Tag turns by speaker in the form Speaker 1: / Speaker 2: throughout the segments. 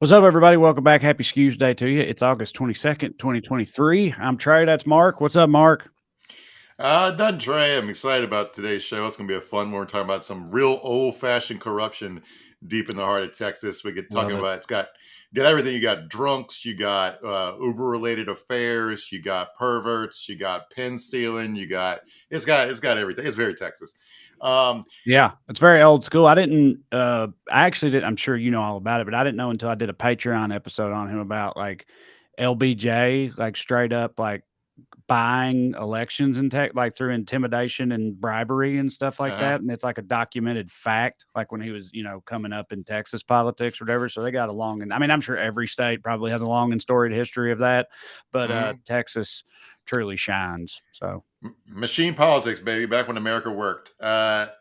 Speaker 1: What's up, everybody? Welcome back. Happy Skews Day to you. It's August 22nd, 2023. I'm Trey. That's Mark. What's up, Mark?
Speaker 2: Done, Trey. I'm excited about today's show. It's going to be a fun one. We're talking about some real old-fashioned corruption deep in the heart of Texas. We get talking
Speaker 1: Love it.
Speaker 2: about it's got everything. You got drunks, you got Uber-related affairs, you got perverts, you got pen stealing, it's got everything. It's very Texas. Um,
Speaker 1: Yeah, it's very old school. I actually did. I'm sure you know all about it, but I didn't know until I did a Patreon episode on him about like LBJ, like straight up like buying elections and tech, like through intimidation and bribery and stuff like
Speaker 2: uh-huh.
Speaker 1: that. And it's like a documented fact, like when he was, coming up in Texas politics or whatever. So they got a long, and I mean, I'm sure every state probably has a long and storied history of that, but
Speaker 2: Mhm.
Speaker 1: Texas truly shines. So
Speaker 2: Machine politics, baby. Back when America worked. A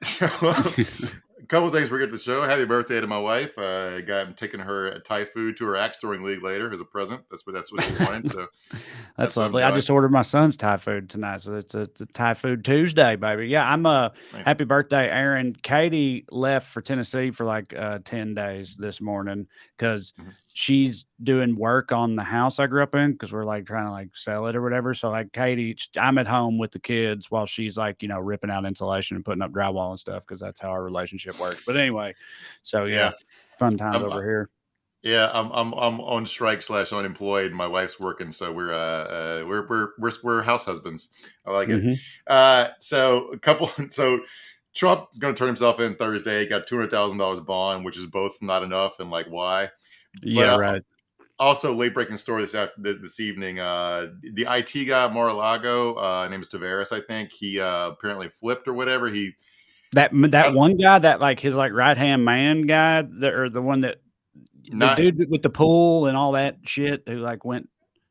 Speaker 2: couple of things we get to the show. Happy birthday to my wife. I'm taking her a Thai food to her axe throwing league later as a present. That's what she wanted. So
Speaker 1: That's
Speaker 2: that's what I'm
Speaker 1: lovely. I
Speaker 2: doing.
Speaker 1: just ordered my son's Thai food tonight, so it's a Thai food Tuesday, baby. Yeah,
Speaker 2: Nice.
Speaker 1: happy birthday, Aaron. Katie left for Tennessee for like 10 days this morning because
Speaker 2: Mhm.
Speaker 1: she's doing work on the house I grew up in because we're like trying to like sell it or whatever. So like I'm at home with the kids while she's like, ripping out insulation and putting up drywall and stuff because that's how our relationship works. But anyway, so yeah,
Speaker 2: Yeah.
Speaker 1: fun times
Speaker 2: I'm
Speaker 1: over here.
Speaker 2: Yeah, I'm on strike slash unemployed. My wife's working, so we're house husbands. I like it.
Speaker 1: Hmm.
Speaker 2: So a couple. So Trump's going to turn himself in Thursday. Got $200,000 bond, which is both not enough and like why. But
Speaker 1: Yeah, right.
Speaker 2: also late breaking story this evening. The IT guy at Mar-a-Lago, name is Tavares, I think. He apparently flipped or whatever. He
Speaker 1: That
Speaker 2: got
Speaker 1: one guy, that like his like right hand man guy, or the one that the
Speaker 2: not
Speaker 1: dude with the pool and all that shit who like went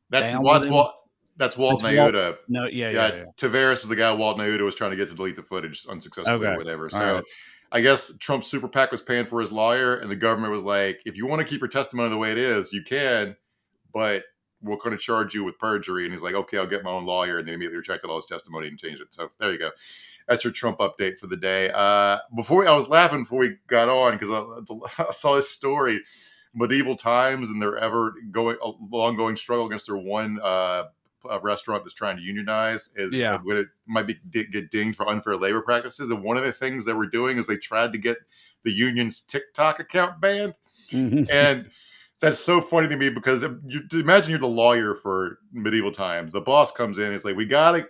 Speaker 2: That's
Speaker 1: down with
Speaker 2: Walt.
Speaker 1: him.
Speaker 2: That's Walt
Speaker 1: That's Walt.
Speaker 2: Nauta.
Speaker 1: No, yeah,
Speaker 2: Yeah,
Speaker 1: yeah, yeah.
Speaker 2: Tavares was the guy Walt Nauta was trying to get to delete the footage unsuccessfully or
Speaker 1: Okay,
Speaker 2: whatever.
Speaker 1: all
Speaker 2: So
Speaker 1: right.
Speaker 2: I guess Trump's super PAC was paying for his lawyer, and the government was like, if you want to keep your testimony the way it is, you can, but we're going to charge you with perjury. And he's like, okay, I'll get my own lawyer. And then immediately retracted all his testimony and changed it. So there you go. That's your Trump update for the day. I was laughing before we got on because I saw this story, medieval times, and their ever going a long going struggle against their one a restaurant that's trying to unionize is
Speaker 1: Yeah.
Speaker 2: when it might be get dinged for unfair labor practices. And one of the things they were doing is they tried to get the union's TikTok account banned.
Speaker 1: Mhm.
Speaker 2: And that's so funny to me because you imagine you're the lawyer for medieval times. The boss comes in and it's like, we gotta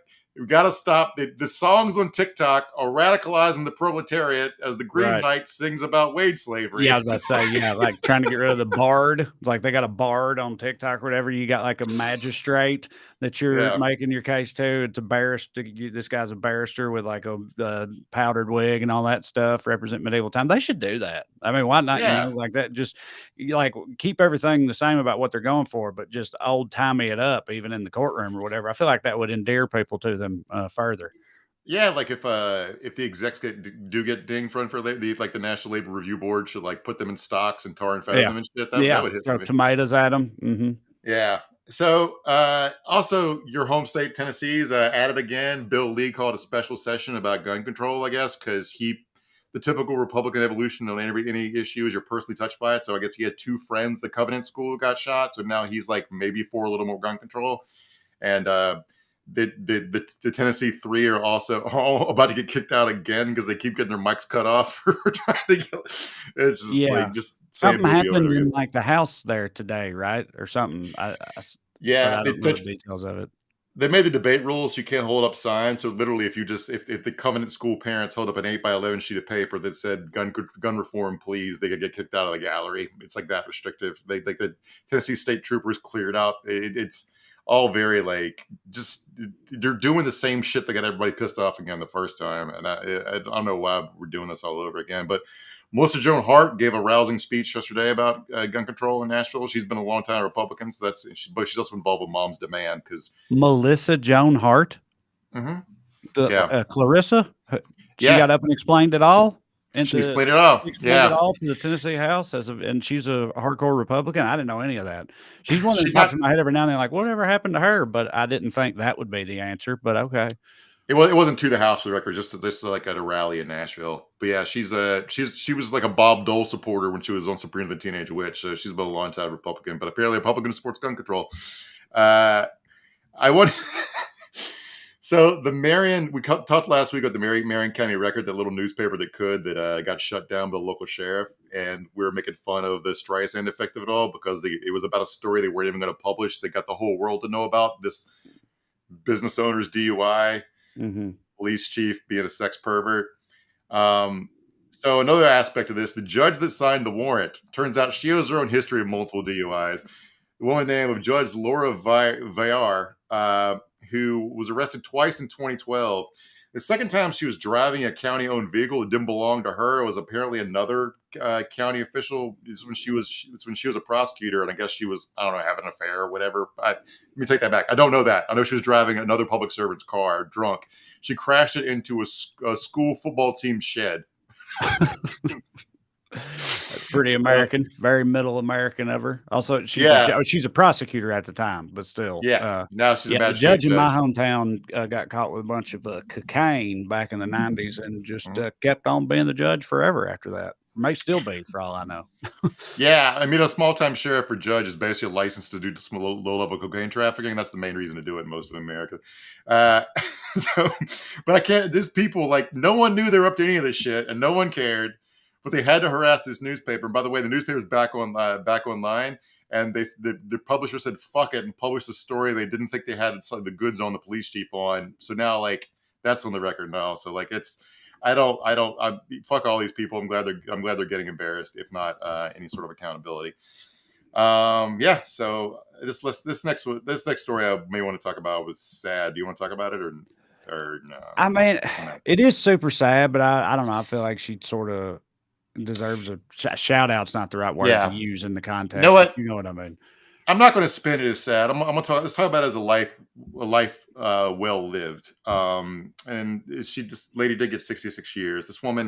Speaker 2: stop. The songs on TikTok are radicalizing the proletariat as the Green
Speaker 1: Right.
Speaker 2: Knight sings about wage
Speaker 1: Yeah, I
Speaker 2: slavery.
Speaker 1: was about to say, yeah, like trying to get rid of the bard. Like they got a bard on TikTok or whatever. You got like a magistrate that you're
Speaker 2: Yeah,
Speaker 1: making your case to. It's a barrister. This guy's a barrister with like a powdered wig and all that stuff. Represent medieval time. They should do that. I mean, why not?
Speaker 2: yeah.
Speaker 1: Like that. Just like keep everything the same about what they're going for, but just old timey it up, even in the courtroom or whatever. I feel like that would endear people to them further.
Speaker 2: Yeah, like if the execs do get dinged for unfair labor, like the National Labor Review Board should like put them in stocks and tar and feather
Speaker 1: Yeah,
Speaker 2: them and shit. That
Speaker 1: yeah.
Speaker 2: would hit
Speaker 1: Throw
Speaker 2: me.
Speaker 1: tomatoes at them. Hmm.
Speaker 2: Yeah. So, also your home state, Tennessee's at it again. Bill Lee called a special session about gun control, I guess, because the typical Republican evolution on any issue is you're personally touched by it. So I guess he had two friends, the Covenant School, who got shot. So now he's like maybe for a little more gun control. And the Tennessee Three are also all about to get kicked out again because they keep getting their mics cut off for trying to get. It's just
Speaker 1: Yeah.
Speaker 2: like just same
Speaker 1: Something
Speaker 2: movie over and
Speaker 1: happened
Speaker 2: over
Speaker 1: in,
Speaker 2: again.
Speaker 1: like, the house there today, right? Or something. But
Speaker 2: Yeah,
Speaker 1: I don't know the details of it.
Speaker 2: they made the debate rules you can't hold up signs. So literally, if the Covenant School parents held up an 8 by 11 sheet of paper that said gun reform, please, they could get kicked out of the gallery. It's like that restrictive. They like the Tennessee State Troopers cleared out. It's all very like just they're doing the same shit that got everybody pissed off again the first time, and I don't know why we're doing this all over again, but. Melissa Joan Hart gave a rousing speech yesterday about gun control in Nashville. She's been a long time Republican, so but she's also involved with Mom's Demand because
Speaker 1: Melissa Joan Hart,
Speaker 2: Mhm.
Speaker 1: the,
Speaker 2: Yeah.
Speaker 1: Clarissa, she
Speaker 2: Yeah.
Speaker 1: got up and explained it all, and
Speaker 2: She explained it all.
Speaker 1: explained it
Speaker 2: Yeah.
Speaker 1: all to the Tennessee House and she's a hardcore Republican. I didn't know any of that. She's one
Speaker 2: She
Speaker 1: that pops
Speaker 2: got
Speaker 1: in my head every now and then, like, whatever happened to her? But I didn't think that would be the answer, but okay.
Speaker 2: It wasn't to the house for the record, just like at a rally in Nashville. But yeah, she was like a Bob Dole supporter when she was on Sabrina the Teenage Witch. So she's been a long time Republican, but apparently Republican supports gun control. I want. So the Marion, talked last week about the Marion County Record, that little newspaper that got shut down by the local sheriff, and we were making fun of the Streisand effect of it all because it was about a story they weren't even going to publish. They got the whole world to know about this business owner's DUI,
Speaker 1: Mm-hmm.
Speaker 2: police chief being a sex pervert. Um, so another aspect of this, the judge that signed the warrant, turns out she has her own history of multiple DUIs. The woman named of Judge Laura Villar, who was arrested twice in 2012. The second time she was driving a county-owned vehicle that didn't belong to her. It was apparently another county official. It's when she was a prosecutor, and I guess she was, I don't know, having an affair or whatever. Let me take that back. I don't know that. I know she was driving another public servant's car, drunk. She crashed it into a school football team shed.
Speaker 1: That's pretty American, very middle American of her. Also,
Speaker 2: Yeah.
Speaker 1: she's a prosecutor at the time, but still,
Speaker 2: Yeah. Now she's a
Speaker 1: the
Speaker 2: magistrate
Speaker 1: judge in my
Speaker 2: judge.
Speaker 1: hometown got caught with a bunch of cocaine back in the '90s, and just
Speaker 2: Mhm.
Speaker 1: kept on being the judge forever after that. May still be, for all I know.
Speaker 2: Yeah, I mean, a small-time sheriff or judge is basically a license to do some low-level cocaine trafficking. That's the main reason to do it in most of America. Uh, so, but I can't. These people, like, no one knew they were up to any of this shit, and no one cared. But they had to harass this newspaper. And by the way, the newspaper's back online, and the publisher said fuck it and published a story they didn't think they had the goods on the police chief on. So now, like, that's on the record now. So like, it's. I fuck all these people. I'm glad they're getting embarrassed, if not any sort of accountability. Yeah. So this next story I may want to talk about was sad. Do you want to talk about it or no?
Speaker 1: I mean,
Speaker 2: No.
Speaker 1: it is super sad, but I don't know. I feel like she sort of deserves a shout out's not the right word to
Speaker 2: Yeah.
Speaker 1: use in the
Speaker 2: You know
Speaker 1: context, but
Speaker 2: what?
Speaker 1: you know what I mean.
Speaker 2: I'm not going to spin it as sad. I'm gonna talk. Let's talk about it as a life well lived. And she this lady did get 66 years. This woman,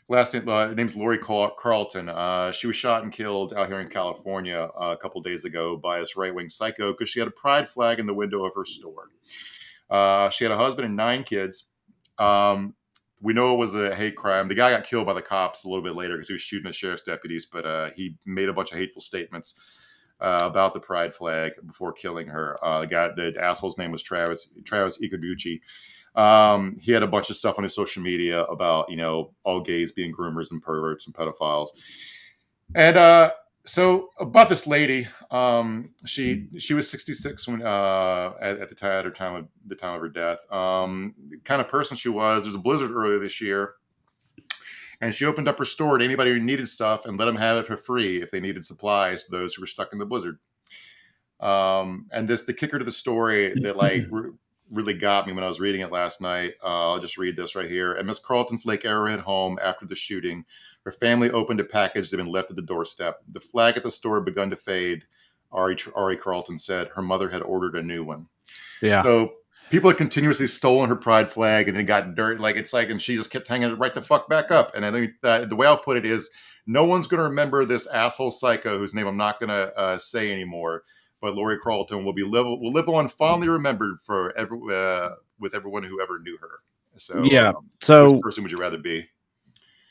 Speaker 2: last name name's Lori Carlton. She was shot and killed out here in California a couple days ago by this right wing psycho because she had a pride flag in the window of her store. She had a husband and 9 kids. We know it was a hate crime. The guy got killed by the cops a little bit later because he was shooting at sheriff's deputies, but he made a bunch of hateful statements about the pride flag before killing her. The asshole's name was Travis Ikaguchi. He had a bunch of stuff on his social media about, all gays being groomers and perverts and pedophiles. And so about this lady, she was 66 when at the time of her death. The kind of person she was. There was a blizzard earlier this year, and she opened up her store to anybody who needed stuff and let them have it for free if they needed supplies to those who were stuck in the blizzard. And the kicker to the story that really got me when I was reading it last night. I'll just read this right here. At Miss Carlton's Lake Arrowhead home after the shooting, her family opened a package that had been left at the doorstep. The flag at the store had begun to fade. Ari Carlton said her mother had ordered a new one.
Speaker 1: Yeah.
Speaker 2: So people had continuously stolen her pride flag and it got dirt. And she just kept hanging it right the fuck back up. And I think the way I'll put it is no one's going to remember this asshole psycho whose name I'm not going to say anymore. But Lori Carlton will live on fondly remembered with everyone who ever knew her. So
Speaker 1: yeah.
Speaker 2: which
Speaker 1: So
Speaker 2: person would you rather be?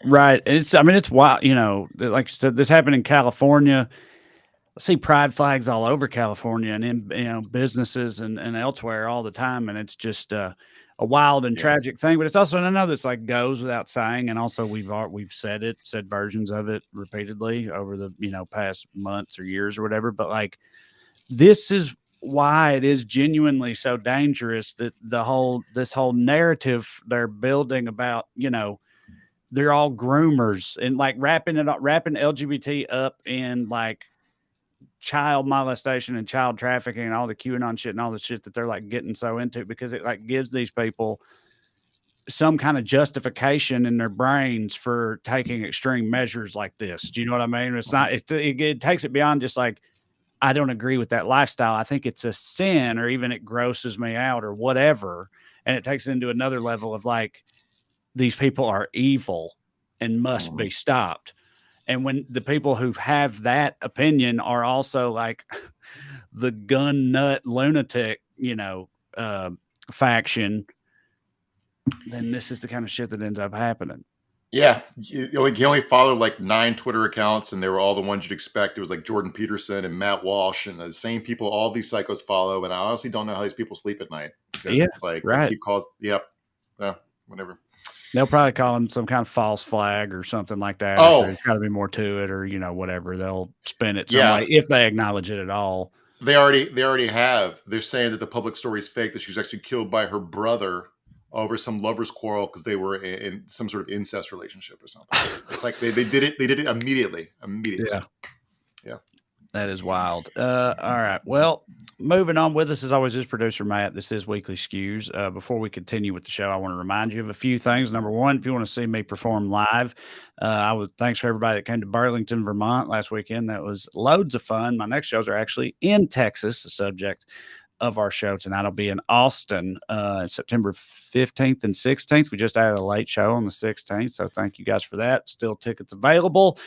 Speaker 1: right. It's wild. Like you said, this happened in California. I see pride flags all over California and in businesses and elsewhere all the time, and it's just a wild and
Speaker 2: Yeah.
Speaker 1: tragic thing. But it's also, and I know this like goes without saying, and also we've said versions of it repeatedly over the past months or years or whatever. But like this is why it is genuinely so dangerous that this whole narrative they're building about they're all groomers and like wrapping LGBT up in like child molestation and child trafficking and all the QAnon shit and all the shit that they're like getting so into because it like gives these people some kind of justification in their brains for taking extreme measures like this. Do you know what I mean? It's not, it takes it beyond just like, I don't agree with that lifestyle. I think it's a sin or even it grosses me out or whatever. And it takes it into another level of like, these people are evil and must be stopped. And when the people who have that opinion are also like the gun nut lunatic, faction, then this is the kind of shit that ends up happening.
Speaker 2: Yeah, he only followed like 9 Twitter accounts, and they were all the ones you'd expect. It was like Jordan Peterson and Matt Walsh, and the same people all these psychos follow. And I honestly don't know how these people sleep at night because
Speaker 1: Yeah,
Speaker 2: it's like they
Speaker 1: right.
Speaker 2: keep calls. Yep, yeah, whatever.
Speaker 1: They'll probably call him some kind of false flag or something like that, or say
Speaker 2: Oh,
Speaker 1: there's got to be more to it, or whatever. They'll spin it some
Speaker 2: yeah,
Speaker 1: way if they acknowledge it at all.
Speaker 2: they already have. They're saying that the public story is fake. That she was actually killed by her brother over some lovers quarrel because they were in some sort of incest relationship or something. It's like they did it. They did it immediately. Immediately.
Speaker 1: Yeah.
Speaker 2: Yeah.
Speaker 1: That is wild. All right. Well, moving on with us as always is producer Matt. This is Weekly Skews. Before we continue with the show, I want to remind you of a few things. Number one, if you want to see me perform live, thanks for everybody that came to Burlington, Vermont last weekend. That was loads of fun. My next shows are actually in Texas, the subject of our show tonight. I'll be in Austin September 15th and 16th. We just added a late show on the 16th. So thank you guys for that. Still tickets available.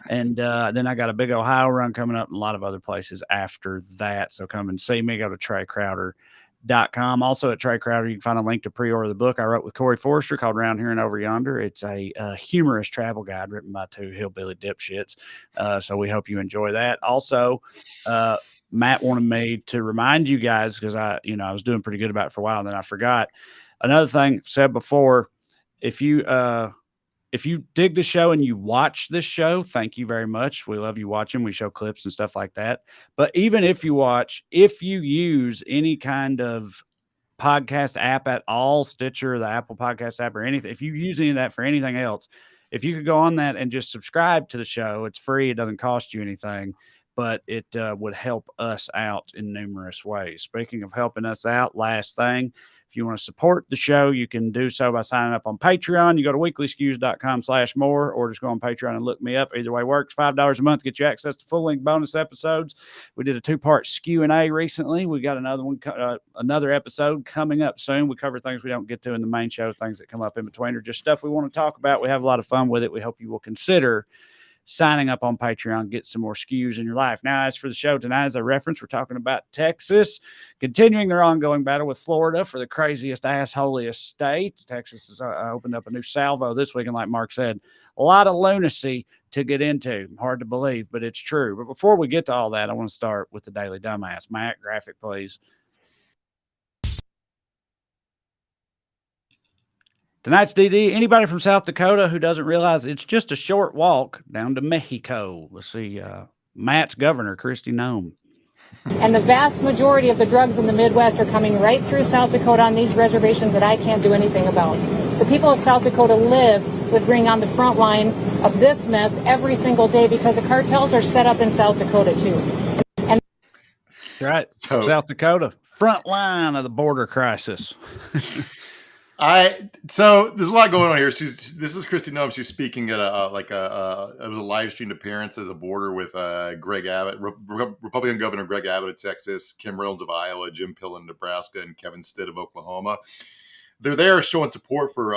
Speaker 1: And then I got a big Ohio run coming up and a lot of other places after that. So come and see me. Go to TreyCrowder.com. Also at Trey Crowder, you can find a link to pre-order the book I wrote with Corey Forrester called Round Here and Over Yonder. It's a humorous travel guide written by two hillbilly dipshits. So we hope you enjoy that. Also, Matt wanted me to remind you guys because I was doing pretty good about it for a while and then I forgot. Another thing said before, if you dig the show and you watch this show, thank you very much. We love you watching. We show clips and stuff like that. But even if you use any kind of podcast app at all, Stitcher, the Apple Podcast app, or anything, if you use any of that for anything else, if you could go on that and just subscribe to the show, it's free. It doesn't cost you anything, but it would help us out in numerous ways. Speaking of helping us out, last thing, if you want to support the show, you can do so by signing up on Patreon. You go to weeklyskews.com/more or just go on Patreon and look me up. Either way works. $5 a month gets you access to full-length bonus episodes. We did a 2-part Q&A recently. We got another one, another episode coming up soon. We cover things we don't get to in the main show, things that come up in between, or just stuff we want to talk about. We have a lot of fun with it. We hope you will consider signing up on Patreon, get some more skews in your life. Now, as for the show tonight, as a reference, we're talking about Texas continuing their ongoing battle with Florida for the craziest, assholiest state. Texas has opened up a new salvo this week, and like Mark said, a lot of lunacy to get into. Hard to believe, but it's true. But before we get to all that, I want to start with the Daily Dumbass. Matt, graphic, please. Tonight's DD, anybody from South Dakota who doesn't realize it's just a short walk down to Mexico. Let's see, Matt's governor, Kristi Noem.
Speaker 3: And the vast majority of the drugs in the Midwest are coming right through South Dakota on these reservations that I can't do anything about. The people of South Dakota live with being on the front line of this mess every single day because the cartels are set up in South Dakota too. And
Speaker 1: right, South Dakota, front line of the border crisis.
Speaker 2: So there's a lot going on here. This is Kristi Noem. She's speaking at it was a live streamed appearance at the border with Greg Abbott, Republican Governor Greg Abbott of Texas, Kim Reynolds of Iowa, Jim Pillen of Nebraska, and Kevin Stitt of Oklahoma. They're there showing support for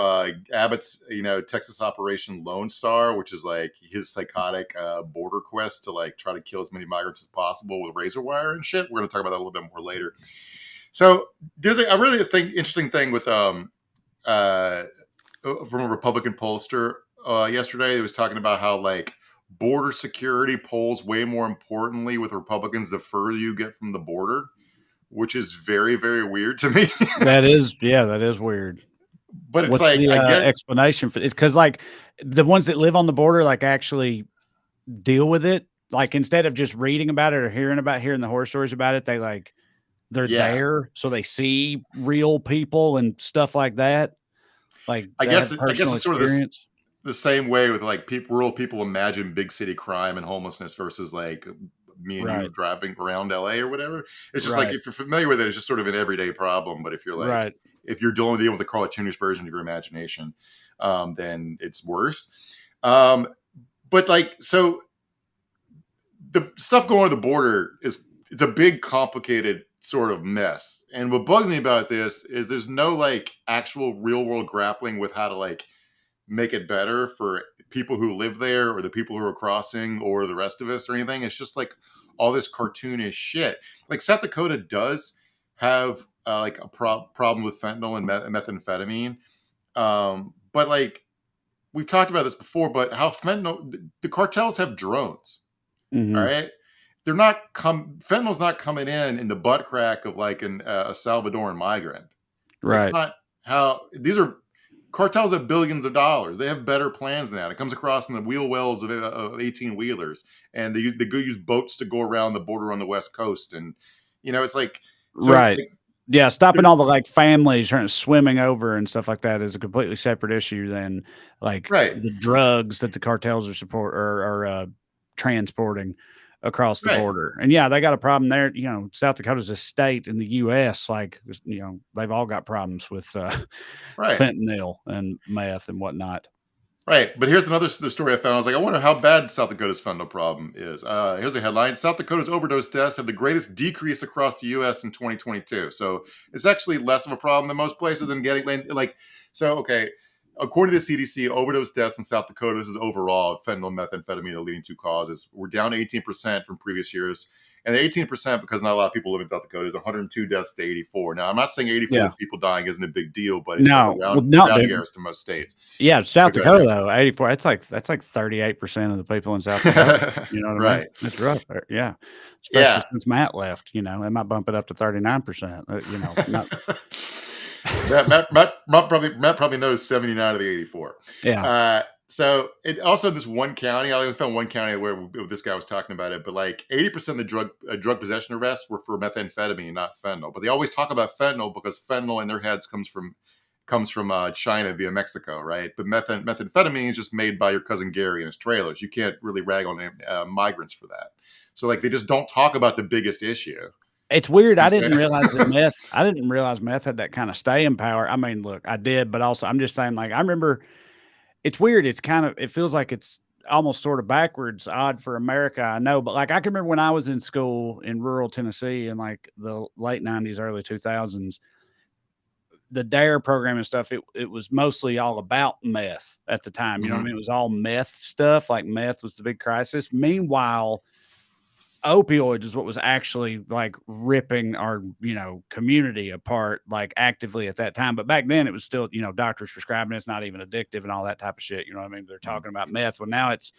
Speaker 2: Abbott's Texas Operation Lone Star, which is like his psychotic border quest to like try to kill as many migrants as possible with razor wire and shit. We're going to talk about that a little bit more later. So there's a really interesting thing with from a Republican pollster yesterday. It was talking about how like border security polls way more importantly with Republicans the further you get from the border, which is very, very weird to me.
Speaker 1: That is weird.
Speaker 2: But it's
Speaker 1: what's
Speaker 2: like
Speaker 1: the
Speaker 2: I get
Speaker 1: explanation for it's because like the ones that live on the border like actually deal with it. Like instead of just reading about it or hearing the horror stories about it, they're there, so they see real people and stuff like that. Like
Speaker 2: I guess it's sort
Speaker 1: of
Speaker 2: the same way with like rural people imagine big city crime and homelessness versus like me and you driving around LA or whatever. It's just like if you're familiar with it, it's just sort of an everyday problem. But if you're like if you're dealing with the cartoonish version of your imagination, then it's worse. But like so the stuff going on the border it's a big, complicated sort of mess. And what bugs me about this is there's no like actual real world grappling with how to like make it better for people who live there or the people who are crossing or the rest of us or anything. It's just like all this cartoonish shit. Like South Dakota does have like a problem with fentanyl and methamphetamine. But like we've talked about this before, but how fentanyl, the cartels have drones. All right. Fentanyl's not coming in the butt crack of like a Salvadoran migrant. That's
Speaker 1: Right.
Speaker 2: not how these are. Cartels have billions of dollars. They have better plans than that. It comes across in the wheel wells of 18 wheelers, and they go use boats to go around the border on the West Coast. And it's like, so
Speaker 1: Right.
Speaker 2: like,
Speaker 1: Yeah, stopping all the like families trying to swimming over and stuff like that is a completely separate issue than like
Speaker 2: right,
Speaker 1: the drugs that the cartels are transporting across the
Speaker 2: right,
Speaker 1: border. And yeah, they got a problem there. South Dakota's a state in the U.S. Like they've all got problems with
Speaker 2: right.
Speaker 1: fentanyl and meth and whatnot.
Speaker 2: Right, but here's the story I found. I was like, I wonder how bad South Dakota's fentanyl problem is. Here's a headline: South Dakota's overdose deaths have the greatest decrease across the U.S. in 2022. So it's actually less of a problem than most places. And getting like, so okay, according to the CDC, overdose deaths in South Dakota, this is overall fentanyl, methamphetamine, the leading two causes, were down 18% from previous years. And the 18%, because not a lot of people live in South Dakota, is 102 deaths to 84. Now, I'm not saying 84
Speaker 1: Yeah.
Speaker 2: people dying isn't a big deal, but it's like
Speaker 1: No, well, no,
Speaker 2: around
Speaker 1: dude.
Speaker 2: here as to most states.
Speaker 1: Yeah, South
Speaker 2: But go ahead,
Speaker 1: Dakota though, 84. That's like 38% of the people in South Dakota. You know what I mean?
Speaker 2: right.
Speaker 1: It's rough there. Yeah, especially
Speaker 2: Yeah.
Speaker 1: since Matt left. It might bump it up to 39%. Not
Speaker 2: Matt probably knows 79 of the 84.
Speaker 1: yeah,
Speaker 2: So it also this one county. I only found one county where this guy was talking about it, but like 80% of the drug possession arrests were for methamphetamine, not fentanyl. But they always talk about fentanyl because fentanyl in their heads comes from China via Mexico, right? But methamphetamine is just made by your cousin Gary in his trailers. You can't really rag on migrants for that. So like they just don't talk about the biggest issue.
Speaker 1: it's weird. I didn't
Speaker 2: Okay.
Speaker 1: realize that meth. I didn't realize meth had that kind of staying power. I mean, look, I did, but also I'm just saying. Like, I remember. It's weird. It feels like it's almost sort of backwards, odd for America. I know, but like I can remember when I was in school in rural Tennessee in like the late '90s, early 2000s. The DARE program and stuff, it was mostly all about meth at the time. You know what I mean? It was all meth stuff. Like meth was the big crisis. Meanwhile, opioids is what was actually like ripping our community apart, like actively at that time. But back then it was still doctors prescribing it's not even addictive and all that type of shit. You know what I mean? They're talking about meth. Well, now it's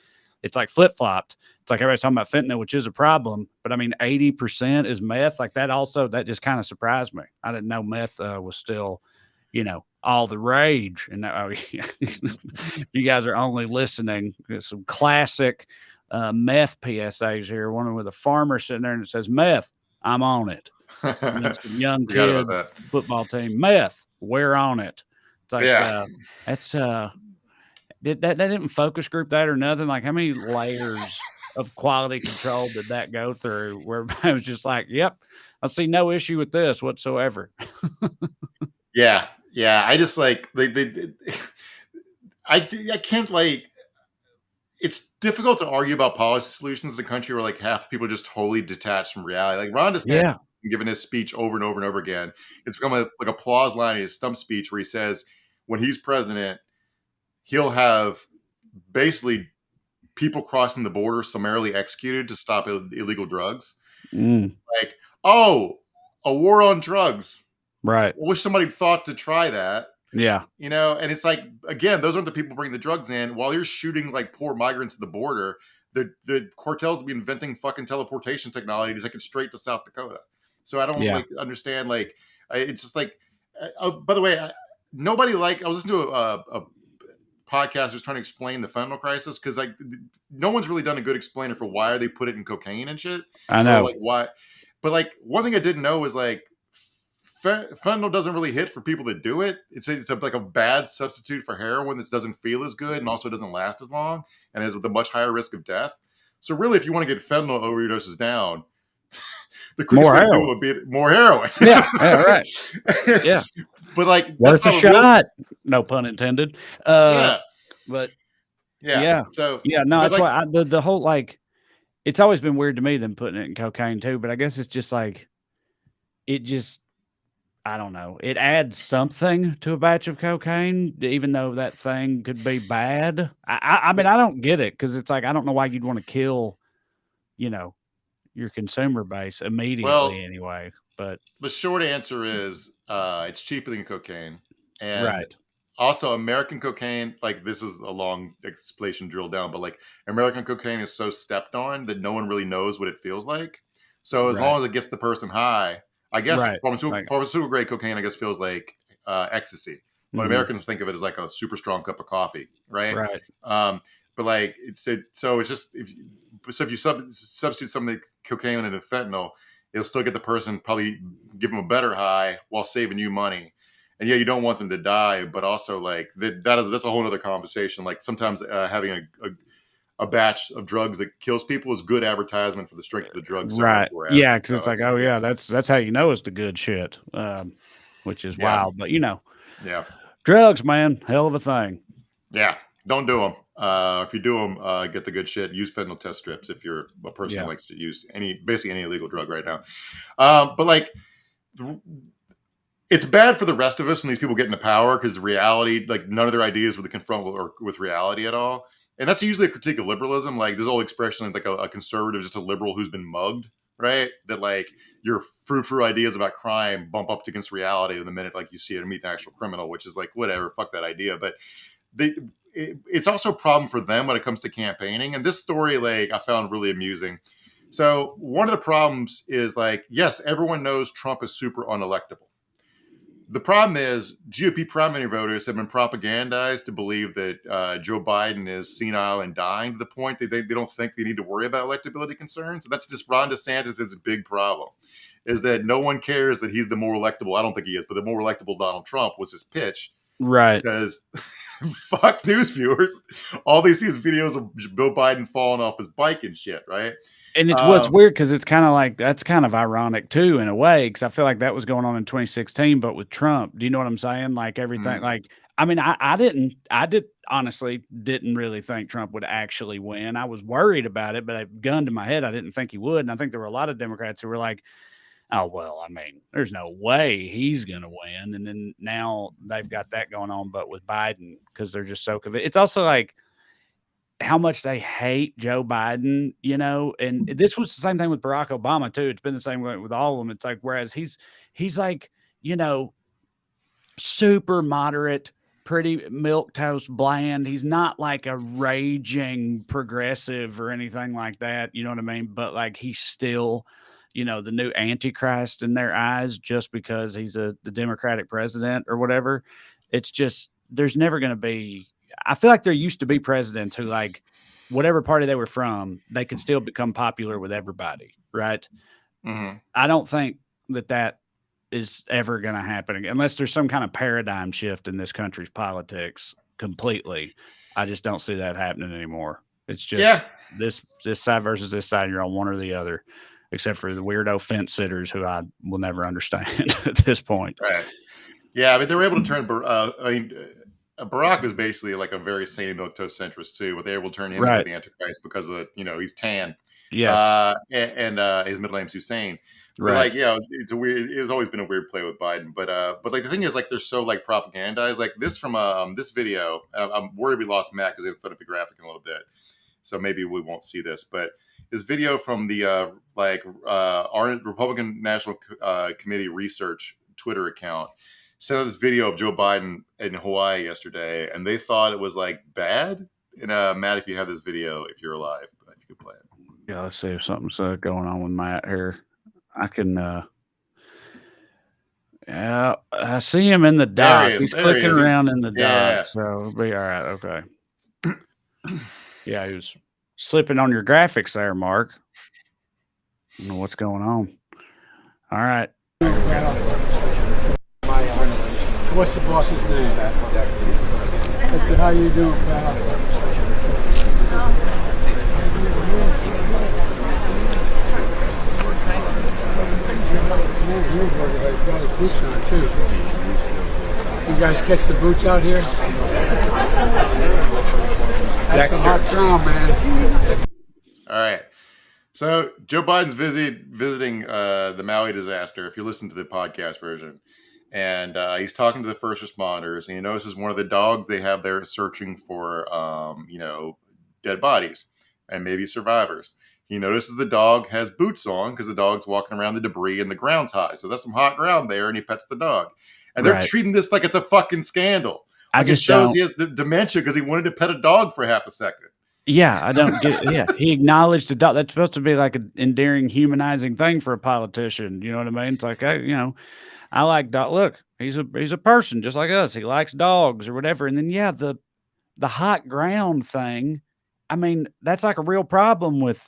Speaker 1: like flip-flopped. It's like everybody's talking about fentanyl, which is a problem, but I mean 80% is meth. Like that just kind of surprised me. I didn't know meth was still all the rage. And you guys are only listening to some classic meth PSAs here. One with a farmer sitting there and it says meth, I'm on it. And then some young kid football team, meth, we're on it. It's like that's that didn't focus group that or nothing. Like how many layers of quality control did that go through where I was just like, yep, I see no issue with this whatsoever.
Speaker 2: Yeah. I just like I can't like. It's difficult to argue about policy solutions in a country where like half the people are just totally detached from reality. Like Ron DeSantis giving his speech over and over and over again. It's become like a applause line in his stump speech where he says when he's president, he'll have basically people crossing the border summarily executed to stop illegal drugs. Like, oh, a war on drugs.
Speaker 1: Right.
Speaker 2: I wish somebody thought to try that.
Speaker 1: Yeah.
Speaker 2: And it's like, again, those aren't the people bringing the drugs in. While you're shooting like poor migrants at the border, the cartels will be inventing fucking teleportation technology to take it straight to South Dakota. So I don't like understand, like, it's just like, by the way, nobody I was listening to a podcast who's trying to explain the fentanyl crisis because like no one's really done a good explainer for why they put it in cocaine and shit.
Speaker 1: I know.
Speaker 2: Or like why, but like one thing I didn't know was like, fentanyl doesn't really hit for people that do it. It's like a bad substitute for heroin that doesn't feel as good and also doesn't last as long and has a much higher risk of death. So really, if you want to get fentanyl overdoses down, the quickest way to do it would be more heroin.
Speaker 1: Yeah, right. Yeah,
Speaker 2: but like
Speaker 1: worth a shot. No pun intended. But
Speaker 2: yeah. So
Speaker 1: no, that's why the whole like it's always been weird to me them putting it in cocaine too. But I guess it's just like I don't know. It adds something to a batch of cocaine, even though that thing could be bad. I mean, I don't get it because it's like I don't know why you'd want to kill, your consumer base immediately anyway. But
Speaker 2: the short answer is it's cheaper than cocaine, and Also, American cocaine, like this is a long explanation drill down, but like American cocaine is so stepped on that no one really knows what it feels like. So as
Speaker 1: Right.
Speaker 2: long as it gets the person high, I guess
Speaker 1: Right. Like,
Speaker 2: pharmaceutical grade cocaine, I guess feels like ecstasy, but
Speaker 1: mhm.
Speaker 2: Americans think of it as like a super strong cup of coffee, right?
Speaker 1: Right.
Speaker 2: But like so it's just if you substitute some of the cocaine into fentanyl, it'll still get the person, probably give them a better high while saving you money. And yeah, you don't want them to die, but also like that's a whole other conversation. Like sometimes having a batch of drugs that kills people is good advertisement for the strength of the drugs they're
Speaker 1: Right.
Speaker 2: after.
Speaker 1: Yeah, because
Speaker 2: So
Speaker 1: it's like,
Speaker 2: it's
Speaker 1: oh
Speaker 2: yeah,
Speaker 1: yeah, that's how you know it's the good shit, which is
Speaker 2: yeah,
Speaker 1: wild. But
Speaker 2: yeah,
Speaker 1: drugs, man, hell of a thing.
Speaker 2: yeah. Don't do them. If you do them, get the good shit. Use fentanyl test strips if you're a person
Speaker 1: Yeah.
Speaker 2: who likes to use basically any illegal drug right now. But like it's bad for the rest of us when these people get into power because reality, like none of their ideas would confront with reality at all. And that's usually a critique of liberalism. Like there's old expression like a conservative, just a liberal who's been mugged, right? That like your frou ideas about crime bump up against reality in the minute like you see it meet an actual criminal, which is like whatever, fuck that idea. But it's also a problem for them when it comes to campaigning. And this story, like I found really amusing. So one of the problems is like, yes, everyone knows Trump is super unelectable. The problem is GOP primary voters have been propagandized to believe that Joe Biden is senile and dying to the point that they don't think they need to worry about electability concerns. That's just Ron DeSantis is a big problem, is that no one cares that he's the more electable. I don't think he is, but the more electable Donald Trump was his pitch.
Speaker 1: Right.
Speaker 2: Because Fox News viewers, all they see is videos of Bill Biden falling off his bike and shit, right?
Speaker 1: And it's what's weird because it's kind of like that's kind of ironic too in a way because I feel like that was going on in 2016, but with Trump. Do you know what I'm saying? Like everything. Like I mean, I honestly didn't really think Trump would actually win. I was worried about it, but a gun to my head, I didn't think he would. And I think there were a lot of Democrats who were like, "Oh well, I mean, there's no way he's going to win." And then now they've got that going on, but with Biden because they're just so convinced. It's also like how much they hate Joe Biden, and this was the same thing with Barack Obama too. It's been the same way with all of them. It's like, whereas he's like, super moderate, pretty milquetoast bland. He's not like a raging progressive or anything like that. You know what I mean? But like, he's still, the new Antichrist in their eyes, just because he's the Democratic president or whatever. It's just, there's never going to be, I feel like there used to be presidents who, like, whatever party they were from, they could still become popular with everybody, right?
Speaker 2: Mm-hmm.
Speaker 1: I don't think that is ever going to happen unless there's some kind of paradigm shift in this country's politics completely. I just don't see that happening anymore. It's just this side versus this side. You're on one or the other, except for the weirdo fence sitters who I will never understand at this point.
Speaker 2: Right. Yeah, I mean, they were able to turn. Barack was basically like a very sane milquetoast centrist too, but they were able to turn him into the Antichrist because of he's tan.
Speaker 1: Yes.
Speaker 2: And his middle name's Hussein. But
Speaker 1: Right.
Speaker 2: like, it's a weird. It's always been a weird play with Biden. But like the thing is, like they're so like propagandized. Like this from this video. I'm worried we lost Matt because they put up the graphic in a little bit, so maybe we won't see this. But this video from the our Republican National Committee Research Twitter account sent out this video of Joe Biden in Hawaii yesterday, and they thought it was like bad. And Matt, if you have this video, if you're alive, if you could play it.
Speaker 1: Yeah, let's see if something's going on with Matt here. I can. Yeah, I see him in the dock. He's clicking around in the dock, so it'll be all right. Okay. Yeah, he was slipping on your graphics there, Mark. I don't know what's going on. All right.
Speaker 4: What's the boss's name? I said, how you doing, pal? Boots on too. You guys catch the boots out here? That's some hot ground, man.
Speaker 2: All right. So Joe Biden's visiting the Maui disaster. If you listen to the podcast version, and he's talking to the first responders, and he notices one of the dogs they have there searching for, dead bodies and maybe survivors. He notices the dog has boots on because the dog's walking around the debris and the ground's high. So that's some hot ground there, and he pets the dog. And they're treating this like it's a fucking scandal. Like, it
Speaker 1: just
Speaker 2: shows
Speaker 1: don't.
Speaker 2: he has the dementia because he wanted to pet a dog for half a second.
Speaker 1: Yeah, I don't get. Yeah, he acknowledged the dog. That's supposed to be like an endearing, humanizing thing for a politician. You know what I mean? It's like, I like dog. Look, he's a person just like us. He likes dogs or whatever. And then the hot ground thing. I mean, that's like a real problem with,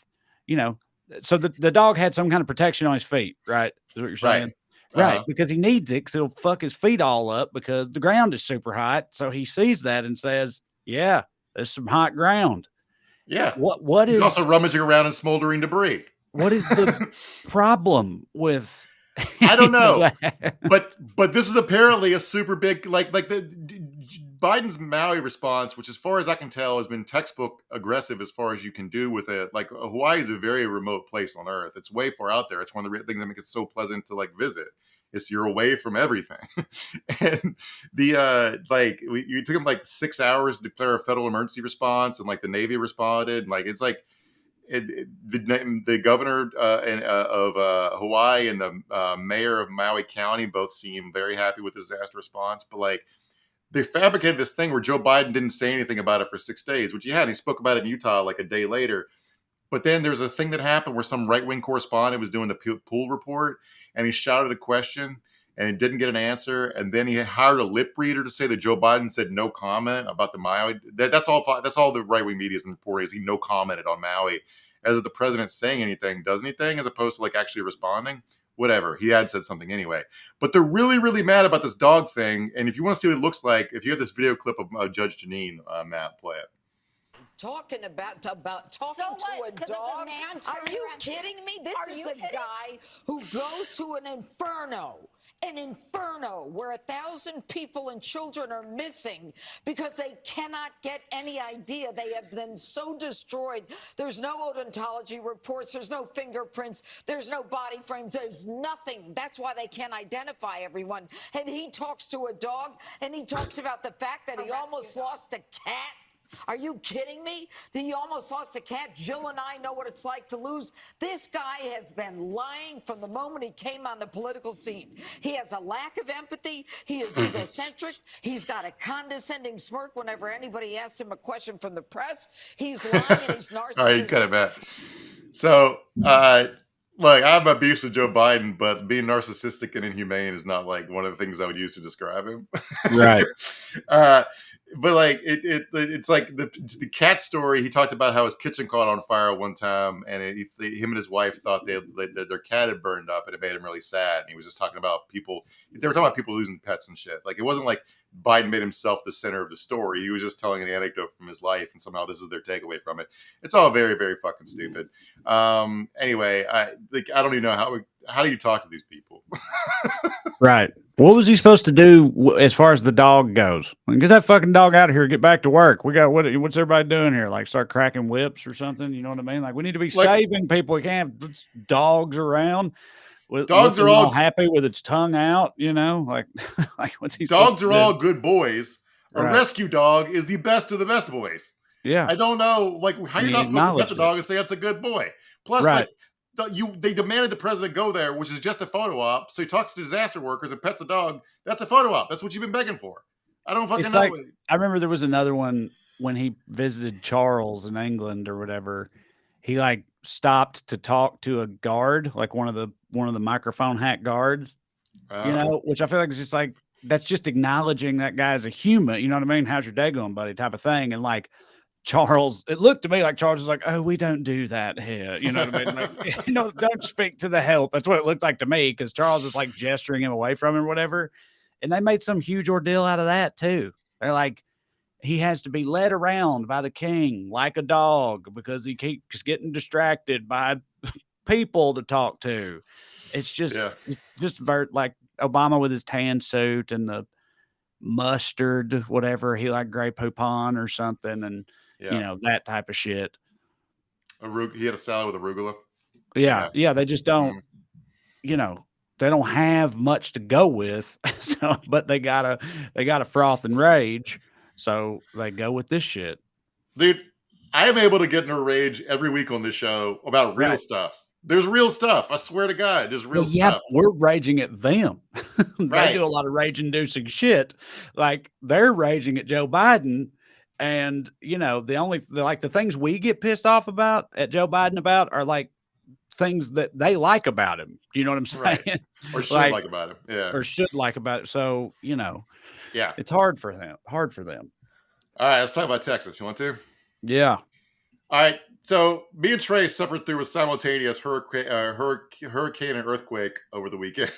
Speaker 1: so the dog had some kind of protection on his feet, right? Is what you're
Speaker 2: Right.
Speaker 1: saying? Right, because he needs it because it'll fuck his feet all up because the ground is super hot. So he sees that and says, "Yeah, there's some hot ground."
Speaker 2: Yeah.
Speaker 1: What
Speaker 2: He's
Speaker 1: is
Speaker 2: also rummaging around in smoldering debris.
Speaker 1: what is the problem with
Speaker 2: I don't know.
Speaker 1: that?
Speaker 2: But this is apparently a super big, like Biden's Maui response, which as far as I can tell has been textbook aggressive as far as you can do with it. Like, Hawaii is a very remote place on Earth. It's way far out there. It's one of the things that make it so pleasant to like visit. It's you're away from everything. And you took him like 6 hours to declare a federal emergency response, and like the Navy responded. And, like, it's like the governor of Hawaii and the mayor of Maui County both seem very happy with the disaster response. But like, they fabricated this thing where Joe Biden didn't say anything about it for 6 days, which he had. And he spoke about it in Utah like a day later. But then there's a thing that happened where some right-wing correspondent was doing the pool report, and he shouted a question and he didn't get an answer. And then he hired a lip reader to say that Joe Biden said no comment about the Maui. That's all the right-wing media has been reporting, is he no commented on Maui, as if the president's saying anything, does anything, as opposed to like actually responding. Whatever. He had said something anyway. But they're really, really mad about this dog thing. And if you want to see what it looks like, if you have this video clip of Judge Janine, Matt, play it.
Speaker 5: Talking about talking to a dog. Are you kidding me? This is a guy who goes to an inferno where 1,000 people and children are missing because they cannot get any idea. They have been so destroyed. There's no odontology reports. There's no fingerprints. There's no body frames. There's nothing. That's why they can't identify everyone. And he talks to a dog, and he talks about the fact that he almost lost a cat. Are you kidding me? He almost lost a cat. Jill and I know what it's like to lose. This guy has been lying from the moment he came on the political scene. He has a lack of empathy. He is egocentric. He's got a condescending smirk whenever anybody asks him a question from the press. He's lying and he's narcissistic.
Speaker 2: All right, you cut it back. So, look, I have my beefs with Joe Biden, but being narcissistic and inhumane is not like one of the things I would use to describe him.
Speaker 1: Right.
Speaker 2: But like it's like the cat story. He talked about how his kitchen caught on fire one time, and him and his wife thought that their cat had burned up, and it made him really sad. And he was just talking about people. They were talking about people losing pets and shit. Like, it wasn't like Biden made himself the center of the story. He was just telling an anecdote from his life, and somehow this is their takeaway from it. It's all very, very fucking stupid. Anyway, I don't even know how do you talk to these people?
Speaker 1: Right. What was he supposed to do as far as the dog goes? Get that fucking dog out of here. Get back to work. We got what's everybody doing here? Like, start cracking whips or something? You know what I mean? Like, we need to be saving people. We can't have dogs around.
Speaker 2: Dogs are all
Speaker 1: happy with its tongue out. You know, like what's he?
Speaker 2: Dogs are all good boys. A
Speaker 1: Right.
Speaker 2: rescue dog is the best of the best boys.
Speaker 1: Yeah.
Speaker 2: I don't know, like, how you're not supposed to pet the dog and say that's a good boy. Plus,
Speaker 1: right.
Speaker 2: They demanded the president go there, which is just a photo op. So he talks to disaster workers and pets a dog. That's a photo op. That's what you've been begging for. I don't fucking know.
Speaker 1: Like, I remember there was another one when he visited Charles in England or whatever. He like stopped to talk to a guard, like one of the microphone hat guards. You know, which I feel like is just like, that's just acknowledging that guy as a human. You know what I mean? How's your day going, buddy? Type of thing. And like, Charles, it looked to me like Charles was like, "Oh, we don't do that here." You know what I mean? Like, don't speak to the help. That's what it looked like to me, because Charles was like gesturing him away from him or whatever. And they made some huge ordeal out of that too. They're like, he has to be led around by the king like a dog because he keeps getting distracted by people to talk to. It's just, like Obama with his tan suit and the mustard, whatever he like, Grey Poupon or something, and that type of shit.
Speaker 2: He had a salad with arugula.
Speaker 1: Yeah. They just don't, they don't have much to go with. So, but they gotta froth and rage. So they go with this shit.
Speaker 2: Dude, I am able to get in a rage every week on this show about real stuff. There's real stuff. I swear to God, there's real
Speaker 1: Well, yeah,
Speaker 2: stuff.
Speaker 1: we're raging at them. They
Speaker 2: Right.
Speaker 1: do a lot of rage-inducing shit. Like, they're raging at Joe Biden, and, you know, the things we get pissed off about at Joe Biden about are, like, things that they like about him. Do you know what I'm saying?
Speaker 2: Right. Or should
Speaker 1: Like,
Speaker 2: like about it. Yeah.
Speaker 1: or should like about it. So, you know,
Speaker 2: Yeah.
Speaker 1: it's hard for them.
Speaker 2: All right, let's talk about Texas. You want to?
Speaker 1: Yeah.
Speaker 2: All right. So me and Trey suffered through a simultaneous hurricane and earthquake over the weekend.